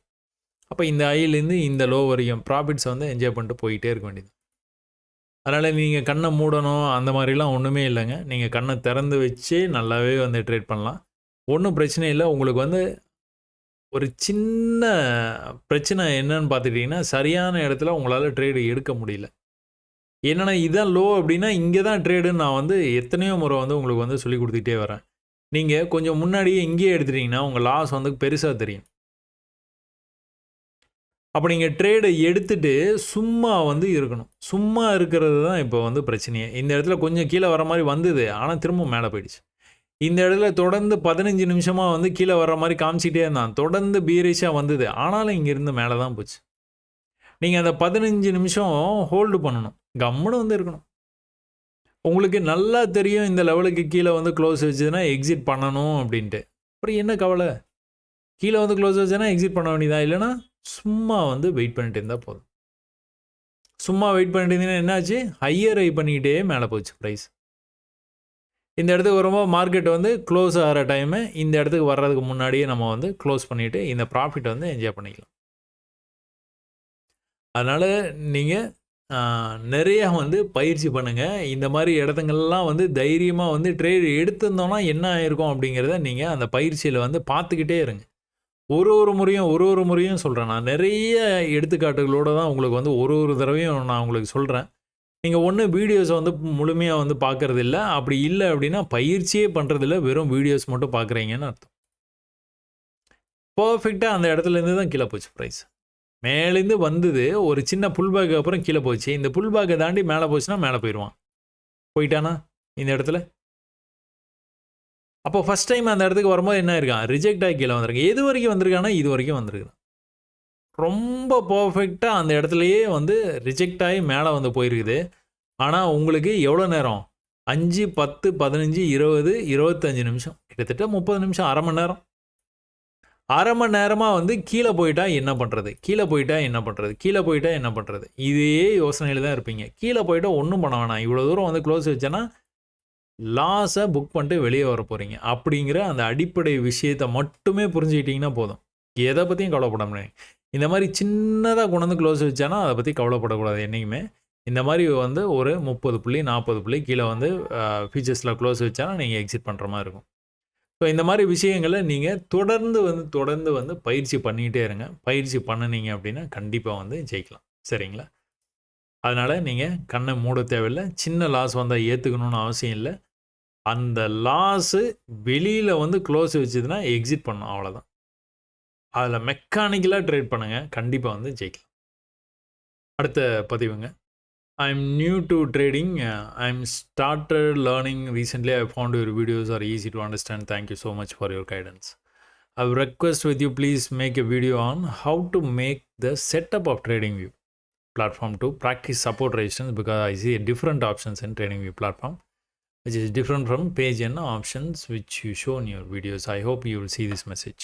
அப்போ இந்த ஹைலேருந்து இந்த லோ வரைக்கும் ப்ராஃபிட்ஸை வந்து என்ஜாய் பண்ணிட்டு போயிட்டே இருக்க வேண்டியது. அதனால் நீங்கள் கண்ணை மூடணும் அந்த மாதிரிலாம் ஒன்றுமே இல்லைங்க. நீங்கள் கண்ணை திறந்து வச்சே நல்லாவே வந்து ட்ரேட் பண்ணலாம். ஒன்றும் பிரச்சனை இல்லை. உங்களுக்கு வந்து ஒரு சின்ன பிரச்சனை என்னன்னு பார்த்துட்டிங்கன்னா, சரியான இடத்துல உங்களால் ட்ரேடு எடுக்க முடியல. என்னென்னா இதான் லோ அப்படின்னா இங்கே தான் ட்ரேடுன்னு நான் வந்து எத்தனையோ முறை வந்து உங்களுக்கு வந்து சொல்லி கொடுத்துட்டே வரேன். நீங்கள் கொஞ்சம் முன்னாடியே இங்கேயே எடுத்துட்டிங்கன்னா உங்கள் லாஸ் வந்து பெருசாக தெரியும். அப்போ நீங்கள் ட்ரேடை எடுத்துகிட்டு சும்மா வந்து இருக்கணும். சும்மா இருக்கிறது தான் இப்போ வந்து பிரச்சனையே. இந்த இடத்துல கொஞ்சம் கீழே வர மாதிரி வந்தது. ஆனால் திரும்ப மேலே போயிடுச்சு. இந்த இடத்துல தொடர்ந்து 15 நிமிஷமாக வந்து கீழே வர்ற மாதிரி காமிச்சிட்டே இருந்தான். தொடர்ந்து பீரிஷாக வந்தது. ஆனாலும் இங்கேருந்து மேலே தான் போச்சு. நீங்கள் அந்த 15 நிமிஷம் ஹோல்டு பண்ணணும். கம்முன்னு வந்து இருக்கணும். உங்களுக்கு நல்லா தெரியும் இந்த லெவலுக்கு கீழே வந்து க்ளோஸ் வச்சதுன்னா எக்ஸிட் பண்ணணும் அப்படின்ட்டு. அப்புறம் என்ன கவலை? கீழே வந்து க்ளோஸ் வச்சதுன்னா எக்ஸிட் பண்ண வேண்டியதா? இல்லைனா சும்மா வந்து வெயிட் பண்ணிட்டு இருந்தால் போதும். சும்மா வெயிட் பண்ணிட்டு இருந்தீங்கன்னா என்னாச்சு? ஹையர் ஹை பண்ணிக்கிட்டே மேலே போச்சு ப்ரைஸ். இந்த இடத்துக்கு வரும்போது மார்க்கெட் வந்து க்ளோஸ் ஆகிற டைமு இந்த இடத்துக்கு வர்றதுக்கு முன்னாடியே நம்ம வந்து க்ளோஸ் பண்ணிவிட்டு இந்த ப்ராஃபிட் வந்து என்ஜாய் பண்ணிக்கலாம். அதனால் நீங்கள் நிறையா வந்து பயிற்சி பண்ணுங்கள். இந்த மாதிரி இடத்துங்கள்லாம் வந்து தைரியமாக வந்து ட்ரேட் எடுத்திருந்தோன்னா என்ன ஆயிருக்கும் அப்படிங்கிறத நீங்கள் அந்த பயிற்சியில் வந்து பார்த்துக்கிட்டே இருங்க. ஒரு முறையும் சொல்கிறேன். நான் நிறைய எடுத்துக்காட்டுகளோடு தான் உங்களுக்கு வந்து ஒரு தடவையும் நான் உங்களுக்கு சொல்கிறேன். நீங்கள் ஒன்று வீடியோஸை வந்து முழுமையாக வந்து பார்க்குறது இல்லை. அப்படி இல்லை அப்படின்னா பயிற்சியே பண்ணுறதில்ல. வெறும் வீடியோஸ் மட்டும் பார்க்குறீங்கன்னு அர்த்தம். பர்ஃபெக்டாக அந்த இடத்துலேருந்து தான் கீழே போச்சு ப்ரைஸ். மேலேருந்து வந்தது ஒரு சின்ன புல்பேக்கு அப்புறம் கீழே போச்சு. இந்த புல்பேக்கை தாண்டி மேலே போச்சுன்னா மேலே போயிடுவான். போயிட்டானா இந்த இடத்துல? அப்போ ஃபஸ்ட் டைம் அந்த இடத்துக்கு வரும்போது என்ன இருக்கான், ரிஜெக்ட் ஆகி கீழே வந்திருக்கான். எது வரைக்கும் வந்திருக்கான்னா, இது வரைக்கும் வந்திருக்கான். ரொம்ப பர்ஃபெக்ட்டாக அந்த இடத்துலையே வந்து ரிஜெக்ட் ஆகி மேலே வந்து போயிருக்குது. ஆனால் உங்களுக்கு எவ்வளோ நேரம், 5, 10, 15, 20, 25 நிமிஷம், கிட்டத்தட்ட 30 நிமிஷம், அரை மணி நேரம். அரை மணி நேரமாக வந்து கீழே போயிட்டா என்ன பண்ணுறது, கீழே போயிட்டா என்ன பண்ணுறது, கீழே போயிட்டா என்ன பண்ணுறது, இதே யோசனையில் தான் இருப்பீங்க. கீழே போயிட்டா ஒன்றும் பண்ண வேணாம், இவ்வளோ தூரம் வந்து க்ளோஸ் வச்சேன்னா லாஸை புக் பண்ணிட்டு வெளியே வர போகிறீங்க அப்படிங்கிற அந்த அடிப்படை விஷயத்தை மட்டுமே புரிஞ்சுக்கிட்டிங்கன்னா போதும். எதை பற்றியும் கவலைப்பட முடியாது. இந்த மாதிரி சின்னதாக கொண்டு வந்து க்ளோஸ் வச்சானா அதை பற்றி கவலைப்படக்கூடாது என்றைக்குமே. இந்த மாதிரி வந்து ஒரு 30 புள்ளி 40 புள்ளி கீழே வந்து ஃபீச்சர்ஸில் க்ளோஸ் வச்சானா நீங்கள் எக்ஸிட் பண்ணுற மாதிரி இருக்கும். ஸோ இந்த மாதிரி விஷயங்களை நீங்கள் தொடர்ந்து வந்து பயிற்சி பண்ணிக்கிட்டே இருங்க. பயிற்சி பண்ணினீங்க அப்படின்னா கண்டிப்பாக வந்து ஜெயிக்கலாம். சரிங்களா? அதனால் நீங்கள் கண்ணை மூட தேவையில்லை. சின்ன லாஸ் வந்தால் ஏற்றுக்கணும்னு அவசியம் இல்லை. அந்த லாஸு வெளியில் வந்து க்ளோஸ் வச்சதுன்னா எக்ஸிட் பண்ணணும், அவ்வளோதான். அதில் மெக்கானிக்கலாக ட்ரேட் பண்ணுங்கள், கண்டிப்பாக வந்து ஜெயிக்கலாம். அடுத்த பதிவுங்க. I'm new to trading. I'm started learning recently. I found your videos are easy to understand. Thank you so much for your guidance. I will request with you, please make a video on how to make the setup of TradingView platform to practice support resistance, because I see different options in TradingView platform, which is different from page and options which you show in your videos. I hope you will see this message.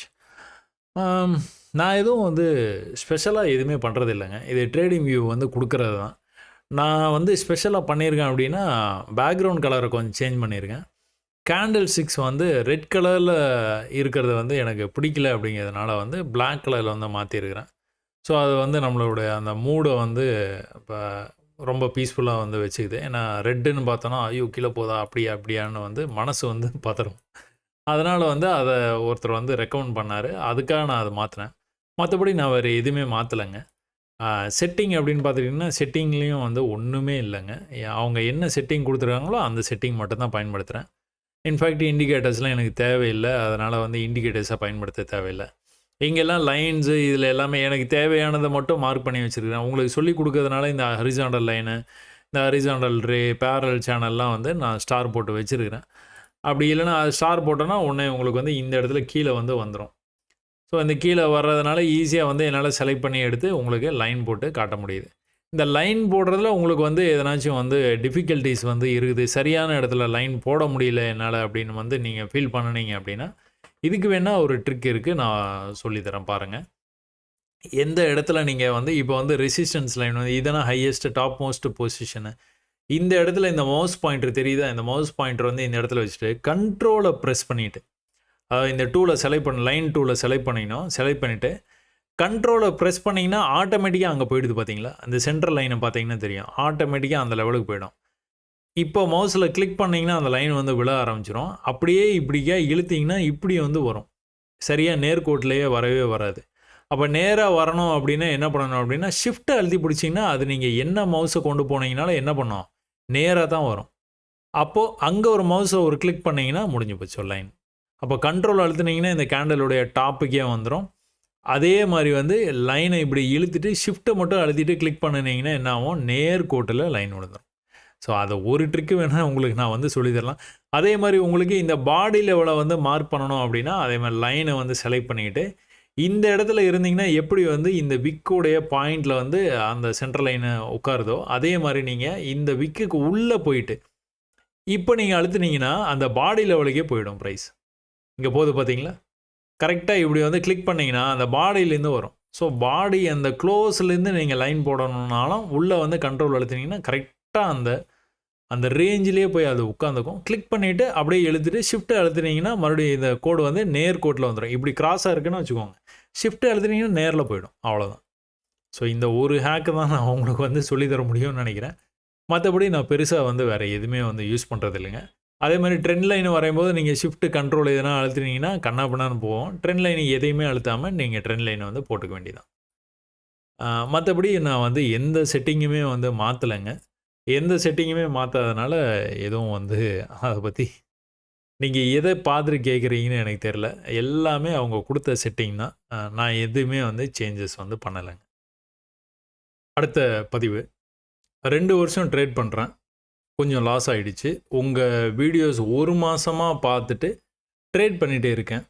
நான் எதுவும் வந்து ஸ்பெஷலாக எதுவுமே பண்ணுறது இல்லைங்க. இது TradingView வந்து கொடுக்குறது தான். நான் வந்து ஸ்பெஷலாக பண்ணியிருக்கேன் அப்படின்னா, பேக்ரவுண்ட் கலரை கொஞ்சம் சேஞ்ச் பண்ணியிருக்கேன். கேண்டில் ஸ்டிக்ஸ் வந்து ரெட் கலரில் இருக்கிறது வந்து எனக்கு பிடிக்கல அப்படிங்கிறதுனால வந்து பிளாக் கலரில் வந்து மாற்றிருக்கிறேன். ஸோ அது வந்து நம்மளுடைய அந்த மூடை வந்து இப்போ ரொம்ப பீஸ்ஃபுல்லாக வந்து வச்சுக்குது. ஏன்னா ரெட்டுன்னு பார்த்தோன்னா ஐயோ கீழே போதா அப்படியான்னு வந்து மனசு வந்து பதறும். அதனால் வந்து அதை ஒருத்தர் வந்து ரெக்கமெண்ட் பண்ணார். அதுக்காக நான் அதை மாற்றினேன். மற்றபடி நான் வேறு எதுவுமே மாற்றலைங்க. செட்டிங் அப்படின்னு பார்த்துட்டிங்கன்னா, செட்டிங்லேயும் வந்து ஒன்றுமே இல்லைங்க. அவங்க என்ன செட்டிங் கொடுத்துருக்காங்களோ அந்த செட்டிங் மட்டும் தான் பயன்படுத்துகிறேன். இன்ஃபேக்ட் இண்டிகேட்டர்ஸ்லாம் எனக்கு தேவையில்லை. அதனால் வந்து இண்டிகேட்டர்ஸாக பயன்படுத்த தேவையில்லை. இங்கெல்லாம் லைன்ஸு இதில் எல்லாமே எனக்கு தேவையானதை மட்டும் மார்க் பண்ணி வச்சுருக்கிறேன். உங்களுக்கு சொல்லிக் கொடுக்கறதுனால இந்த ஹரிசாண்டல் லைனு, இந்த ஹரிசாண்டல் ரே, பேரல் சேனல்லாம் வந்து நான் ஸ்டார் போட்டு வச்சுருக்கிறேன். அப்படி இல்லைன்னா அது ஸ்டார் போட்டோன்னா உடனே உங்களுக்கு வந்து இந்த இடத்துல கீழே வந்து வந்துடும். ஸோ இந்த கீழே வர்றதுனால ஈஸியாக வந்து என்னால் செலக்ட் பண்ணி எடுத்து உங்களுக்கு லைன் போட்டு காட்ட முடியுது. இந்த லைன் போடுறதுல உங்களுக்கு வந்து எதனாச்சும் வந்து டிஃபிகல்ட்டிஸ் வந்து இருக்குது, சரியான இடத்துல லைன் போட முடியல என்னால் அப்படின்னு வந்து நீங்கள் ஃபீல் பண்ணினீங்க அப்படின்னா, இதுக்கு வேணால் ஒரு ட்ரிக் இருக்குது, நான் சொல்லித்தரேன் பாருங்கள். எந்த இடத்துல நீங்கள் வந்து இப்போ வந்து ரெசிஸ்டன்ஸ் லைன் வந்து இதெல்லாம் ஹையஸ்ட் டாப் மோஸ்ட் பொசிஷனு, இந்த இடத்துல இந்த மவுஸ் பாயிண்டர் தெரியுதா, இந்த மவுஸ் பாயிண்டர் வந்து இந்த இடத்துல வச்சுட்டு கண்ட்ரோலை ப்ரெஸ் பண்ணிவிட்டு, இந்த டூலை செலக்ட் பண்ண லைன் டூலை செலக்ட் பண்ணிவிட்டு கண்ட்ரோலை ப்ரெஸ் பண்ணிங்கன்னா ஆட்டோமேட்டிக்காக அங்கே போயிடுது. பார்த்தீங்களா, அந்த சென்ட்ரல் லைனை பார்த்தீங்கன்னா தெரியும், ஆட்டோமேட்டிக்காக அந்த லெவலுக்கு போயிடும். இப்போ மவுஸில் கிளிக் பண்ணிங்கன்னா அந்த லைன் வந்து விழ ஆரம்பிச்சிடும். அப்படியே இப்படிக்கா இழுத்திங்கன்னா இப்படி வந்து வரும். சரியாக நேர்கோட்டிலேயே வரவே வராது. அப்போ நேராக வரணும் அப்படின்னா என்ன பண்ணணும் அப்படின்னா, ஷிஃப்ட்டை அழுத்தி பிடிச்சிங்கன்னா அது நீங்கள் என்ன மவுஸை கொண்டு போனீங்கனாலும் என்ன பண்ணோம், நேராக தான் வரும். அப்போது அங்கே ஒரு மவுஸை ஒரு கிளிக் பண்ணிங்கன்னா முடிஞ்சு போச்சு லைன். அப்போ கண்ட்ரோல் அழுத்துனீங்கன்னா இந்த கேண்டலுடைய டாப்புக்கே வந்துடும். அதே மாதிரி வந்து லைனை இப்படி இழுத்துட்டு ஷிஃப்ட்டை மட்டும் அழுத்திட்டு கிளிக் பண்ணினீங்கன்னா என்ன ஆகும், நேர்கோட்டில் லைன் விழுந்துடும். ஸோ அதை ஒரு ட்ரிக்கு வேணால் உங்களுக்கு நான் வந்து சொல்லித்தரலாம். அதே மாதிரி உங்களுக்கு இந்த பாடி லெவலை வந்து மார்க் பண்ணணும் அப்படின்னா அதே மாதிரி லைனை வந்து செலக்ட் பண்ணிக்கிட்டு இந்த இடத்துல இருந்தீங்கன்னா எப்படி வந்து இந்த விக்குடைய பாயிண்டில் வந்து அந்த சென்ட்ரல் லைனை உட்காருதோ அதே மாதிரி நீங்கள் இந்த விக்குக்கு உள்ளே போயிட்டு இப்போ நீங்கள் அழுத்துனீங்கன்னா அந்த பாடி லெவலுக்கே போயிடும் ப்ரைஸ். இங்கே போகுது பார்த்தீங்களா, கரெக்டாக இப்படி வந்து கிளிக் பண்ணிங்கன்னா அந்த பாடியிலேருந்து வரும். ஸோ பாடி அந்த க்ளோஸ்லேருந்து நீங்கள் லைன் போடணுன்னாலும் உள்ளே வந்து கண்ட்ரோல் அழுத்தினீங்கன்னா கரெக்டாக அந்த ரேஞ்சிலே போய் அது உட்காந்துக்கும். கிளிக் பண்ணிவிட்டு அப்படியே எழுத்துட்டு ஷிஃப்ட்டை அழுத்துனீங்கன்னா மறுபடியும் இந்த கோடு வந்து நேர்கோட்டில் வந்துடும். இப்படி கிராஸாக இருக்குன்னு வச்சுக்கோங்க, ஷிஃப்ட்டை அழுத்துனீங்கன்னா நேரில் போயிடும், அவ்வளோதான். ஸோ இந்த ஒரு ஹேக்கு தான் நான் உங்களுக்கு வந்து சொல்லித்தர முடியும்னு நினைக்கிறேன். மற்றபடி நான் பெருசாக வந்து வேறு எதுவுமே வந்து யூஸ் பண்ணுறது இல்லைங்க. அதே மாதிரி ட்ரெண்ட் லைன் வரையும்போது நீங்கள் ஷிஃப்ட் கண்ட்ரோல் எதனா அழுத்தினீங்கன்னா கண்ணா பண்ணான்னு போவோம். ட்ரெண்ட் லைன் எதையுமே அழுத்தாமல் நீங்கள் ட்ரெண்ட் லைனை வந்து போட்டுக்க வேண்டியதான். மற்றபடி நான் வந்து எந்த செட்டிங்குமே வந்து மாற்றலைங்க. எந்த செட்டிங்குமே மாற்றாதனால எதுவும் வந்து அதை பற்றி நீங்கள் எதை பார்த்துட்டு கேட்குறீங்கன்னு எனக்கு தெரில. எல்லாமே அவங்க கொடுத்த செட்டிங் தான். நான் எதுவுமே வந்து சேஞ்சஸ் வந்து பண்ணலைங்க. அடுத்த பதிவு, 2 வருஷம் ட்ரேட் பண்ணுறேன், கொஞ்சம் லாஸ் ஆகிடுச்சு. உங்கள் வீடியோஸ் 1 மாதமாக பார்த்துட்டு ட்ரேட் பண்ணிகிட்டே இருக்கேன்.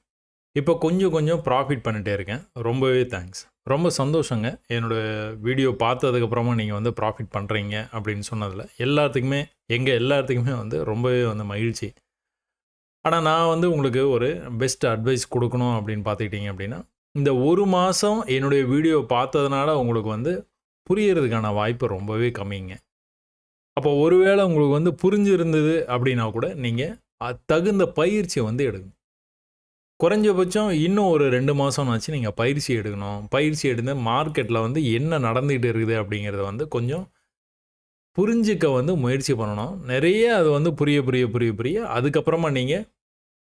இப்போ கொஞ்சம் கொஞ்சம் ப்ராஃபிட் பண்ணிகிட்டே இருக்கேன். ரொம்பவே தேங்க்ஸ். ரொம்ப சந்தோஷங்க. என்னோடய வீடியோ பார்த்ததுக்கப்புறமா நீங்கள் வந்து ப்ராஃபிட் பண்ணுறீங்க அப்படின்னு சொன்னதில் எல்லாத்துக்குமே எல்லாத்துக்குமே வந்து ரொம்பவே வந்து மகிழ்ச்சி. ஆனால் நான் வந்து உங்களுக்கு ஒரு பெஸ்ட் அட்வைஸ் கொடுக்கணும் அப்படின்னு பார்த்துக்கிட்டிங்க அப்படின்னா, இந்த ஒரு மாதம் என்னுடைய வீடியோ பார்த்ததுனால உங்களுக்கு வந்து புரியறதுக்கான வாய்ப்பு ரொம்பவே கம்மிங்க. அப்போ ஒருவேளை உங்களுக்கு வந்து புரிஞ்சிருந்தது அப்படின்னா கூட நீங்கள் தகுந்த பயிற்சியை வந்து எடுக்கணும். குறைஞ்சபட்சம் இன்னும் ஒரு 2 மாதம்னாச்சு நீங்கள் பயிற்சி எடுக்கணும். பயிற்சி எடுத்து மார்க்கெட்டில் வந்து என்ன நடந்துகிட்டு இருக்குது அப்படிங்கிறத வந்து கொஞ்சம் புரிஞ்சிக்க வந்து முயற்சி பண்ணணும். நிறைய அது வந்து புரிய அதுக்கப்புறமா நீங்கள்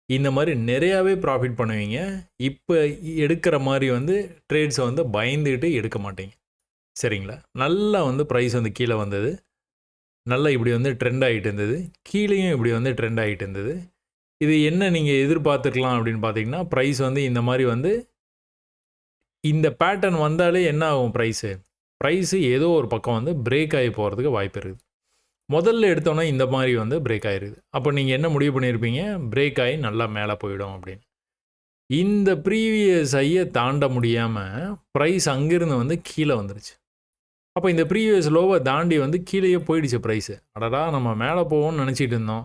இந்த மாதிரி நிறையாவே ப்ராஃபிட் பண்ணுவீங்க. இப்போ எடுக்கிற மாதிரி வந்து ட்ரேட்ஸை வந்து பயந்துக்கிட்டு எடுக்க மாட்டீங்க. சரிங்களா? நல்லா வந்து ப்ரைஸ் வந்து கீழே வந்தது. நல்லா இப்படி வந்து ட்ரெண்ட் ஆகிட்டு இருந்தது. கீழேயும் இப்படி வந்து ட்ரெண்ட் ஆகிட்டு இருந்தது. இது என்ன நீங்கள் எதிர்பார்த்துக்கலாம் அப்படின்னு பார்த்தீங்கன்னா, ப்ரைஸ் வந்து இந்த மாதிரி வந்து இந்த பேட்டர்ன் வந்தாலே என்ன ஆகும் ப்ரைஸு ஏதோ ஒரு பக்கம் வந்து பிரேக் ஆகி போகிறதுக்கு வாய்ப்பு இருக்குது. முதல்ல எடுத்தோன்னே இந்த மாதிரி வந்து பிரேக் ஆகிருது. அப்போ நீங்கள் என்ன முடிவு பண்ணியிருப்பீங்க? பிரேக் ஆகி நல்லா மேலே போயிடும் அப்படின்னு. இந்த ப்ரீவியஸ் ஹையை தாண்ட முடியாமல் ப்ரைஸ் அங்கேருந்து வந்து கீழே வந்துருச்சு. அப்போ இந்த ப்ரீவியஸ் லோவை தாண்டி வந்து கீழேயே போயிடுச்சு ப்ரைஸு. அடடா நம்ம மேலே போவோம்னு நினச்சிட்டு இருந்தோம்.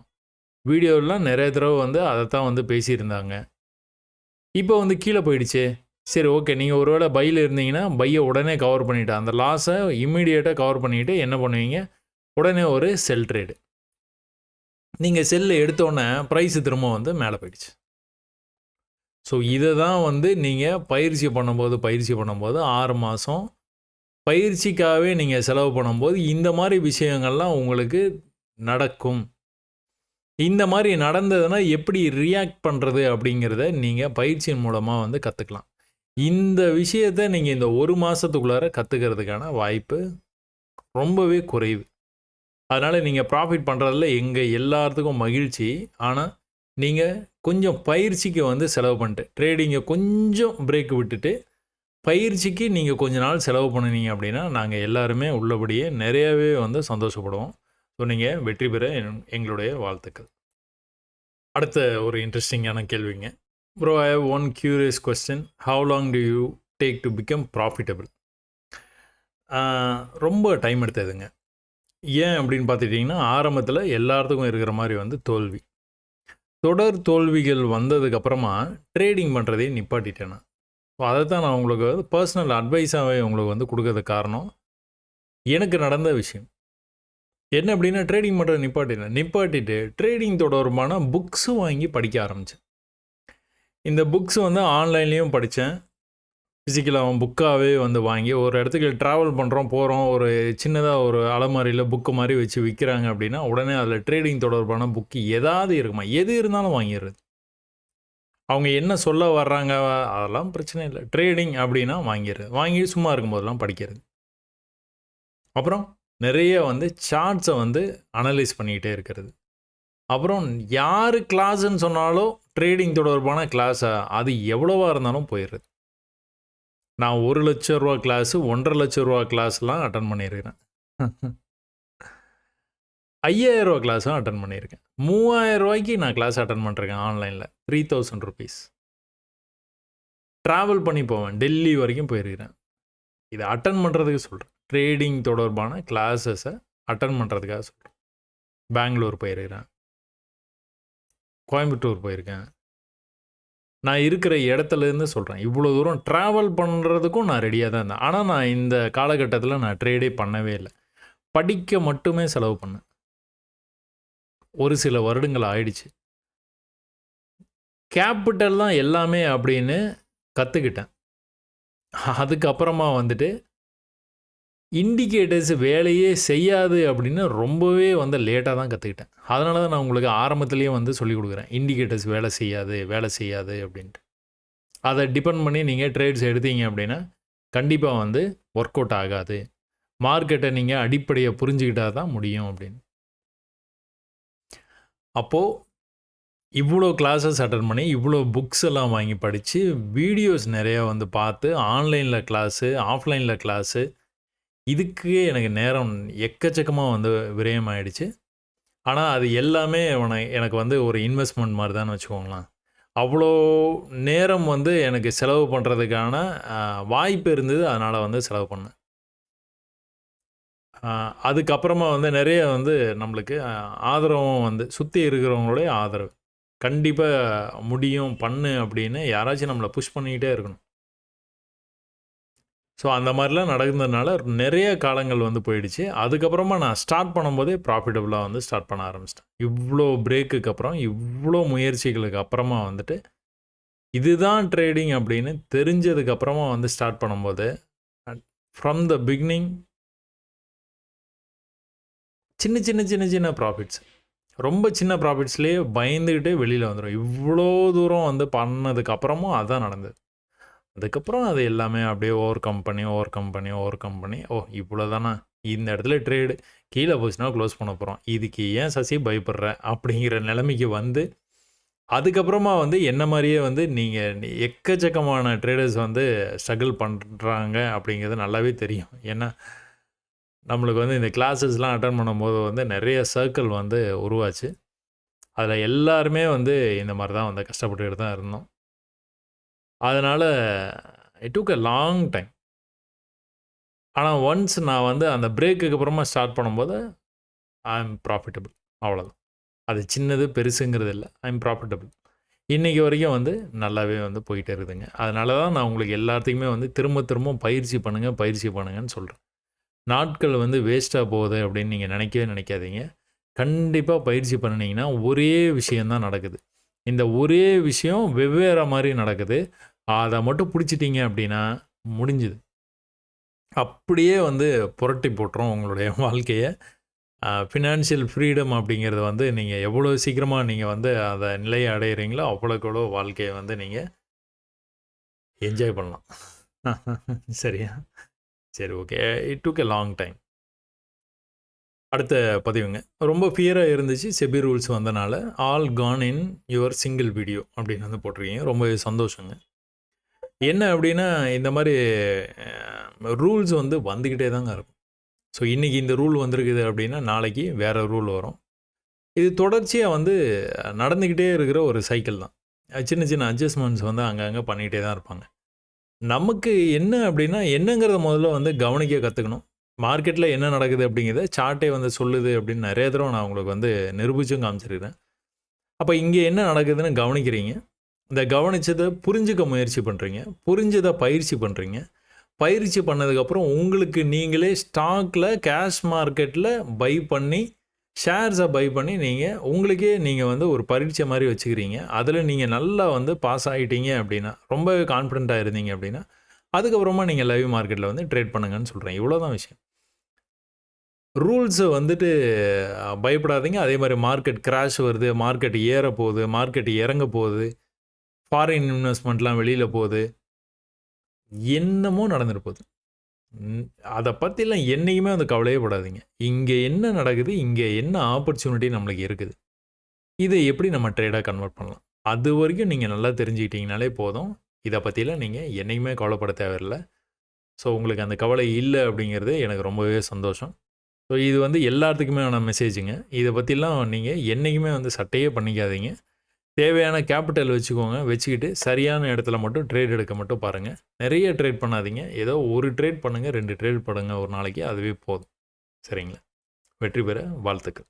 வீடியோலாம் நிறைய தடவை வந்து அதைத்தான் வந்து பேசியிருந்தாங்க. இப்போ வந்து கீழே போயிடுச்சு. சரி ஓகே, நீங்கள் ஒருவேளை பையில் இருந்தீங்கன்னா பையை உடனே கவர் பண்ணிவிட்டு அந்த லாஸை இம்மீடியட்டாக கவர் பண்ணிவிட்டு என்ன பண்ணுவீங்க? உடனே ஒரு செல் ட்ரேடு. நீங்கள் செல்லை எடுத்தோடனே ப்ரைஸு திரும்ப வந்து மேலே போயிடுச்சு. ஸோ இதை தான் வந்து நீங்கள் பயிற்சி பண்ணும்போது 6 மாதம் பயிற்சிக்காகவே நீங்கள் செலவு பண்ணும்போது இந்த மாதிரி விஷயங்கள்லாம் உங்களுக்கு நடக்கும். இந்த மாதிரி நடந்ததுன்னா எப்படி ரியாக்ட் பண்ணுறது அப்படிங்கிறத நீங்கள் பயிற்சியின் மூலமாக வந்து கற்றுக்கலாம். இந்த விஷயத்தை நீங்கள் இந்த ஒரு மாதத்துக்குள்ளார கற்றுக்கிறதுக்கான வாய்ப்பு ரொம்பவே குறைவு. அதனால் நீங்கள் ப்ராஃபிட் பண்ணுறதுல எல்லாத்துக்கும் மகிழ்ச்சி. ஆனால் நீங்கள் கொஞ்சம் பயிற்சிக்கு வந்து செலவு பண்ணிட்டு ட்ரேடிங்கை கொஞ்சம் பிரேக் விட்டுட்டு பயிற்சிக்கு நீங்கள் கொஞ்ச நாள் செலவு பண்ணினீங்க அப்படின்னா நாங்கள் எல்லாருமே உள்ளபடியே நிறையவே வந்து சந்தோஷப்படுவோம். ஸோ நீங்கள் வெற்றி பெற எங்களுடைய வாழ்த்துக்கள். அடுத்த ஒரு இன்ட்ரெஸ்டிங்கான கேள்விங்க. Bro, I have one curious question. How long do you take to become profitable? ரொம்ப டைம் எடுத்ததுங்க. ஏன் அப்படின்னு பார்த்துட்டிங்கன்னா, ஆரம்பத்தில் எல்லாத்துக்கும் இருக்கிற மாதிரி வந்து தோல்வி. தொடர் தோல்விகள் வந்ததுக்கப்புறமா ட்ரேடிங் பண்ணுறதே நிப்பாட்டிட்டேன் நான். ஸோ அதை தான் நான் உங்களுக்கு வந்து பர்சனல் அட்வைஸாகவே உங்களுக்கு வந்து கொடுக்கறதுக்கு காரணம் எனக்கு நடந்த விஷயம். என்ன அப்படின்னா, ட்ரேடிங் பண்ணுறதை நிப்பாட்டிட்டு ட்ரேடிங் தொடர்பான புக்ஸும் வாங்கி படிக்க ஆரம்பித்தேன். இந்த புக்ஸ் வந்து ஆன்லைன்லேயும் படித்தேன். ஃபிசிக்கலாக புக்காகவே வந்து வாங்கி ஒரு இடத்துக்கு ட்ராவல் பண்ணுறோம், போகிறோம், ஒரு சின்னதாக ஒரு அலமாரியில் புக்கு மாதிரி வச்சு விற்கிறாங்க அப்படின்னா உடனே அதில் ட்ரேடிங் தொடர்பான புக்கு ஏதாவது இருக்குமா, எது இருந்தாலும் வாங்கிடுறது. அவங்க என்ன சொல்ல வர்றாங்க அதெல்லாம் பிரச்சனை இல்லை. ட்ரேடிங் அப்படின்னா வாங்கிடுறது. வாங்கி சும்மா இருக்கும்போதெல்லாம் படிக்கிறது. அப்புறம் நிறைய வந்து சார்ட்ஸை வந்து அனலைஸ் பண்ணிக்கிட்டே இருக்கிறது. அப்புறம் யார் கிளாஸுன்னு சொன்னாலும் ட்ரேடிங் தொடர்பான கிளாஸை அது எவ்வளோவா இருந்தாலும் போயிடுறது. நான் 1 லட்ச ரூபா கிளாஸு 1.5 லட்ச ரூபா கிளாஸ்லாம் அட்டன் பண்ணியிருக்கிறேன். 5000 ரூபா கிளாஸும் அட்டன் பண்ணியிருக்கேன். 3000 ரூபாய்க்கு நான் கிளாஸ் அட்டன் பண்ணிருக்கேன் ஆன்லைனில். 3000 ருபீஸ். ட்ராவல் பண்ணி போவேன். டெல்லி வரைக்கும் போயிருக்கிறேன். இதை அட்டன் பண்ணுறதுக்கு சொல்கிறேன். ட்ரேடிங் தொடர்பான கிளாஸஸை அட்டன் பண்ணுறதுக்காக சொல்கிறேன். பெங்களூர் போயிருக்கிறேன், கோயம்புத்தூர் போயிருக்கேன். நான் இருக்கிற இடத்துலேருந்து சொல்கிறேன். இவ்வளோ தூரம் ட்ராவல் பண்ணுறதுக்கும் நான் ரெடியாக தான் இருந்தேன். ஆனால் நான் இந்த காலகட்டத்தில் நான் ட்ரேடே பண்ணவே இல்லை. படிக்க மட்டுமே செலவு பண்ணேன். ஒரு சில வருடங்கள் ஆயிடுச்சு. கேபிட்டல் தான் எல்லாமே அப்படின்னு கற்றுக்கிட்டேன். அதுக்கப்புறமா வந்துட்டு இண்டிகேட்டர்ஸ் வேலையே செய்யாது அப்படின்னு ரொம்பவே வந்து லேட்டாக தான் கற்றுக்கிட்டேன். அதனால தான் நான் உங்களுக்கு ஆரம்பத்துலேயே வந்து சொல்லிக் கொடுக்குறேன். இண்டிகேட்டர்ஸ் வேலை செய்யாது அப்படின்ட்டு. அதை டிபெண்ட் பண்ணி நீங்கள் ட்ரேட்ஸ் எடுத்தீங்க அப்படின்னா கண்டிப்பாக வந்து ஒர்க் அவுட் ஆகாது. மார்க்கெட்டை நீங்கள் அடிப்படையை புரிஞ்சுக்கிட்டால் தான் முடியும் அப்படின்னு. அப்போது இவ்வளோ கிளாஸஸ் அட்டன் பண்ணி இவ்வளோ புக்ஸ் எல்லாம் வாங்கி படித்து வீடியோஸ் நிறையா வந்து பார்த்து ஆன்லைனில் கிளாஸு, ஆஃப்லைனில் கிளாஸு, இதுக்கே எனக்கு நேரம் எக்கச்சக்கமாக வந்து விரயமாயிடுச்சு. ஆனால் அது எல்லாமே எனக்கு வந்து ஒரு இன்வெஸ்ட்மெண்ட் மாதிரி தான் வச்சுக்கோங்களேன். அவ்வளோ நேரம் வந்து எனக்கு செலவு பண்ணுறதுக்கான வாய்ப்பு இருந்தது. அதனால் வந்து செலவு பண்ணேன். அதுக்கப்புறமா வந்து நிறைய வந்து நம்மளுக்கு ஆதரவும் வந்து சுற்றி இருக்கிறவங்களுடைய ஆதரவு. கண்டிப்பாக முடியும் பண்ணு அப்படின்னு யாராச்சும் நம்மளை புஷ் பண்ணிக்கிட்டே இருக்கணும். ஸோ அந்த மாதிரிலாம் நடந்ததுனால நிறைய காலங்கள் வந்து போயிடுச்சு. அதுக்கப்புறமா நான் ஸ்டார்ட் பண்ணும்போதே ப்ராஃபிட்டபுளாக வந்து ஸ்டார்ட் பண்ண ஆரம்பிச்சிட்டேன். இவ்வளோ பிரேக்குக்கு அப்புறம், இவ்வளோ முயற்சிகளுக்கு அப்புறமா வந்துட்டு, இதுதான் ட்ரேடிங் அப்படின்னு தெரிஞ்சதுக்கு அப்புறமா வந்து ஸ்டார்ட் பண்ணும்போது, ஃப்ரம் த பிகினிங் சின்ன சின்ன சின்ன சின்ன ப்ராஃபிட்ஸ். ரொம்ப சின்ன ப்ராஃபிட்ஸ்லேயே பயந்துக்கிட்டே வெளியில் வந்துடும். இவ்வளோ தூரம் வந்து பண்ணதுக்கு அப்புறமும் அதான் நடந்தது. அதுக்கப்புறம் அது எல்லாமே அப்படியே ஓவர் கம் பண்ணி, ஓ இவ்வளோ தானா, இந்த இடத்துல ட்ரேடு கீழே போச்சுன்னா க்ளோஸ் பண்ண போகிறோம், இதுக்கு ஏன் சசி பயப்படுற அப்படிங்கிற நிலைமைக்கு வந்து, அதுக்கப்புறமா வந்து என்ன மாதிரியே வந்து நீங்கள் எக்கச்சக்கமான ட்ரேடர்ஸ் வந்து ஸ்ட்ரகிள் பண்ணுறாங்க அப்படிங்கிறது நல்லாவே தெரியும். ஏன்னா நம்மளுக்கு வந்து இந்த கிளாஸஸ்லாம் அட்டன் பண்ணும்போது வந்து நிறைய சர்க்கிள் வந்து உருவாச்சு. அதில் எல்லாருமே வந்து இந்த மாதிரி தான் வந்து கஷ்டப்பட்டுக்கிட்டு தான் இருந்தோம். அதனால் it took a long time. ஆனால் ஒன்ஸ் நான் வந்து அந்த பிரேக்குக்கு அப்புறமா ஸ்டார்ட் பண்ணும்போது ஐ எம் ப்ராஃபிட்டபிள். அவ்வளோதான். அது சின்னது பெருசுங்கிறது இல்லை. I am profitable. இன்றைக்கி வரைக்கும் வந்து நல்லாவே வந்து போயிட்டே இருக்குதுங்க. அதனால தான் நான் உங்களுக்கு எல்லாத்துக்குமே வந்து திரும்ப திரும்ப பயிற்சி பண்ணுங்கன்னு சொல்கிறேன். நாட்கள் வந்து வேஸ்ட்டாக போகுது அப்படின்னு நீங்கள் நினைக்கவே நினைக்காதீங்க. கண்டிப்பாக பயிற்சி பண்ணினீங்கன்னா ஒரே விஷயம் தான் நடக்குது. இந்த ஒரே விஷயம் வெவ்வேறு மாதிரி நடக்குது. அதை மட்டும் பிடிச்சிட்டிங்க அப்படின்னா முடிஞ்சுது. அப்படியே வந்து புரட்டி போட்டுரும் உங்களுடைய வாழ்க்கையை. ஃபினான்ஷியல் ஃப்ரீடம் அப்படிங்கிறது வந்து நீங்கள் எவ்வளோ சீக்கிரமாக நீங்கள் வந்து அதை நிலையை அடையிறீங்களோ அவ்வளோக்கு எவ்வளோ வாழ்க்கையை வந்து நீங்கள் என்ஜாய் பண்ணலாம். சரியா? சரி, okay. It took a long time. அடுத்த பதிவுங்க. ரொம்ப ஃபியராக இருந்துச்சு. செபி ரூல்ஸ் வந்தனால all con in your single video அப்படின்னு வந்து போட்டிருக்கீங்க. ரொம்பவே சந்தோஷங்க. என்ன அப்படின்னா இந்த மாதிரி ரூல்ஸ் வந்து வந்துக்கிட்டே தாங்க இருக்கும். ஸோ இன்றைக்கி இந்த ரூல் வந்திருக்குது அப்படின்னா நாளைக்கு வேறு ரூல் வரும். இது தொடர்ச்சியாக வந்து நடந்துக்கிட்டே இருக்கிற ஒரு சைக்கிள் தான். சின்ன சின்ன அட்ஜஸ்ட்மெண்ட்ஸ் வந்து அங்கங்கே பண்ணிகிட்டே தான் இருப்பாங்க. நமக்கு என்ன அப்படின்னா என்னங்கிறத முதல்ல வந்து கவனிக்க கற்றுக்கணும். மார்க்கெட்டில் என்ன நடக்குது அப்படிங்கிறத சார்ட்டே வந்து சொல்லுது அப்படின்னு நிறைய தடவை நான் உங்களுக்கு வந்து நிரூபிச்சும் காமிச்சிருக்கிறேன். அப்போ இங்கே என்ன நடக்குதுன்னு கவனிக்கிறீங்க. இந்த கவனித்ததை புரிஞ்சுக்க முயற்சி பண்ணுறீங்க. புரிஞ்சதை பயிற்சி பண்ணுறீங்க. பயிற்சி பண்ணதுக்கப்புறம் உங்களுக்கு நீங்களே ஸ்டாக்கில் கேஷ் மார்க்கெட்டில் பை பண்ணி ஷேர்ஸை பை பண்ணி உங்களுக்கே நீங்கள் வந்து ஒரு பரீட்சை மாதிரி வச்சுக்கிறீங்க. அதில் நீங்கள் நல்லா வந்து பாஸ் ஆகிட்டீங்க அப்படின்னா, ரொம்பவே கான்ஃபிடென்ட்டாக இருந்தீங்க அப்படின்னா, அதுக்கப்புறமா நீங்கள் லைவ் மார்க்கெட்டில் வந்து ட்ரேட் பண்ணுங்கன்னு சொல்கிறேன். இவ்வளோதான் விஷயம். ரூல்ஸை வந்துட்டு பயப்படாதீங்க. அதே மாதிரி மார்க்கெட் கிராஷ் வருது, மார்க்கெட் ஏற போகுது, மார்க்கெட் இறங்க போகுது, ஃபாரின் இன்வெஸ்ட்மெண்ட்லாம் வெளியில் போகுது, என்னமோ நடந்துட்டு போகுது. அதை பற்றிலாம் என்றைக்குமே வந்து கவலையே படாதீங்க. இங்கே என்ன நடக்குது, இங்கே என்ன ஆப்பர்ச்சுனிட்டி நம்மளுக்கு இருக்குது, இதை எப்படி நம்ம ட்ரேடாக கன்வெர்ட் பண்ணலாம், அது வரைக்கும் நீங்கள் நல்லா தெரிஞ்சுக்கிட்டீங்கனாலே போதும். இதை பற்றிலாம் நீங்கள் என்றைக்குமே கவலைப்பட தேவையில்லை. ஸோ உங்களுக்கு அந்த கவலை இல்லை அப்படிங்கிறது எனக்கு ரொம்பவே சந்தோஷம். ஸோ இது வந்து எல்லாத்துக்குமேயான மெசேஜுங்க. இதை பற்றிலாம் நீங்கள் என்றைக்குமே வந்து சட்டையே பண்ணிக்காதீங்க. தேவையான கேபிட்டல் வச்சுக்கோங்க. வச்சுக்கிட்டு சரியான இடத்துல மட்டும் ட்ரேட் எடுக்க மட்டும் பாருங்கள். நிறைய ட்ரேட் பண்ணாதீங்க. ஏதோ ஒரு ட்ரேட் பண்ணுங்கள், 2 ட்ரேட் பண்ணுங்கள் ஒரு நாளைக்கு. அதுவே போதும். சரிங்களா? வெற்றி பெற வாழ்த்துக்கள்.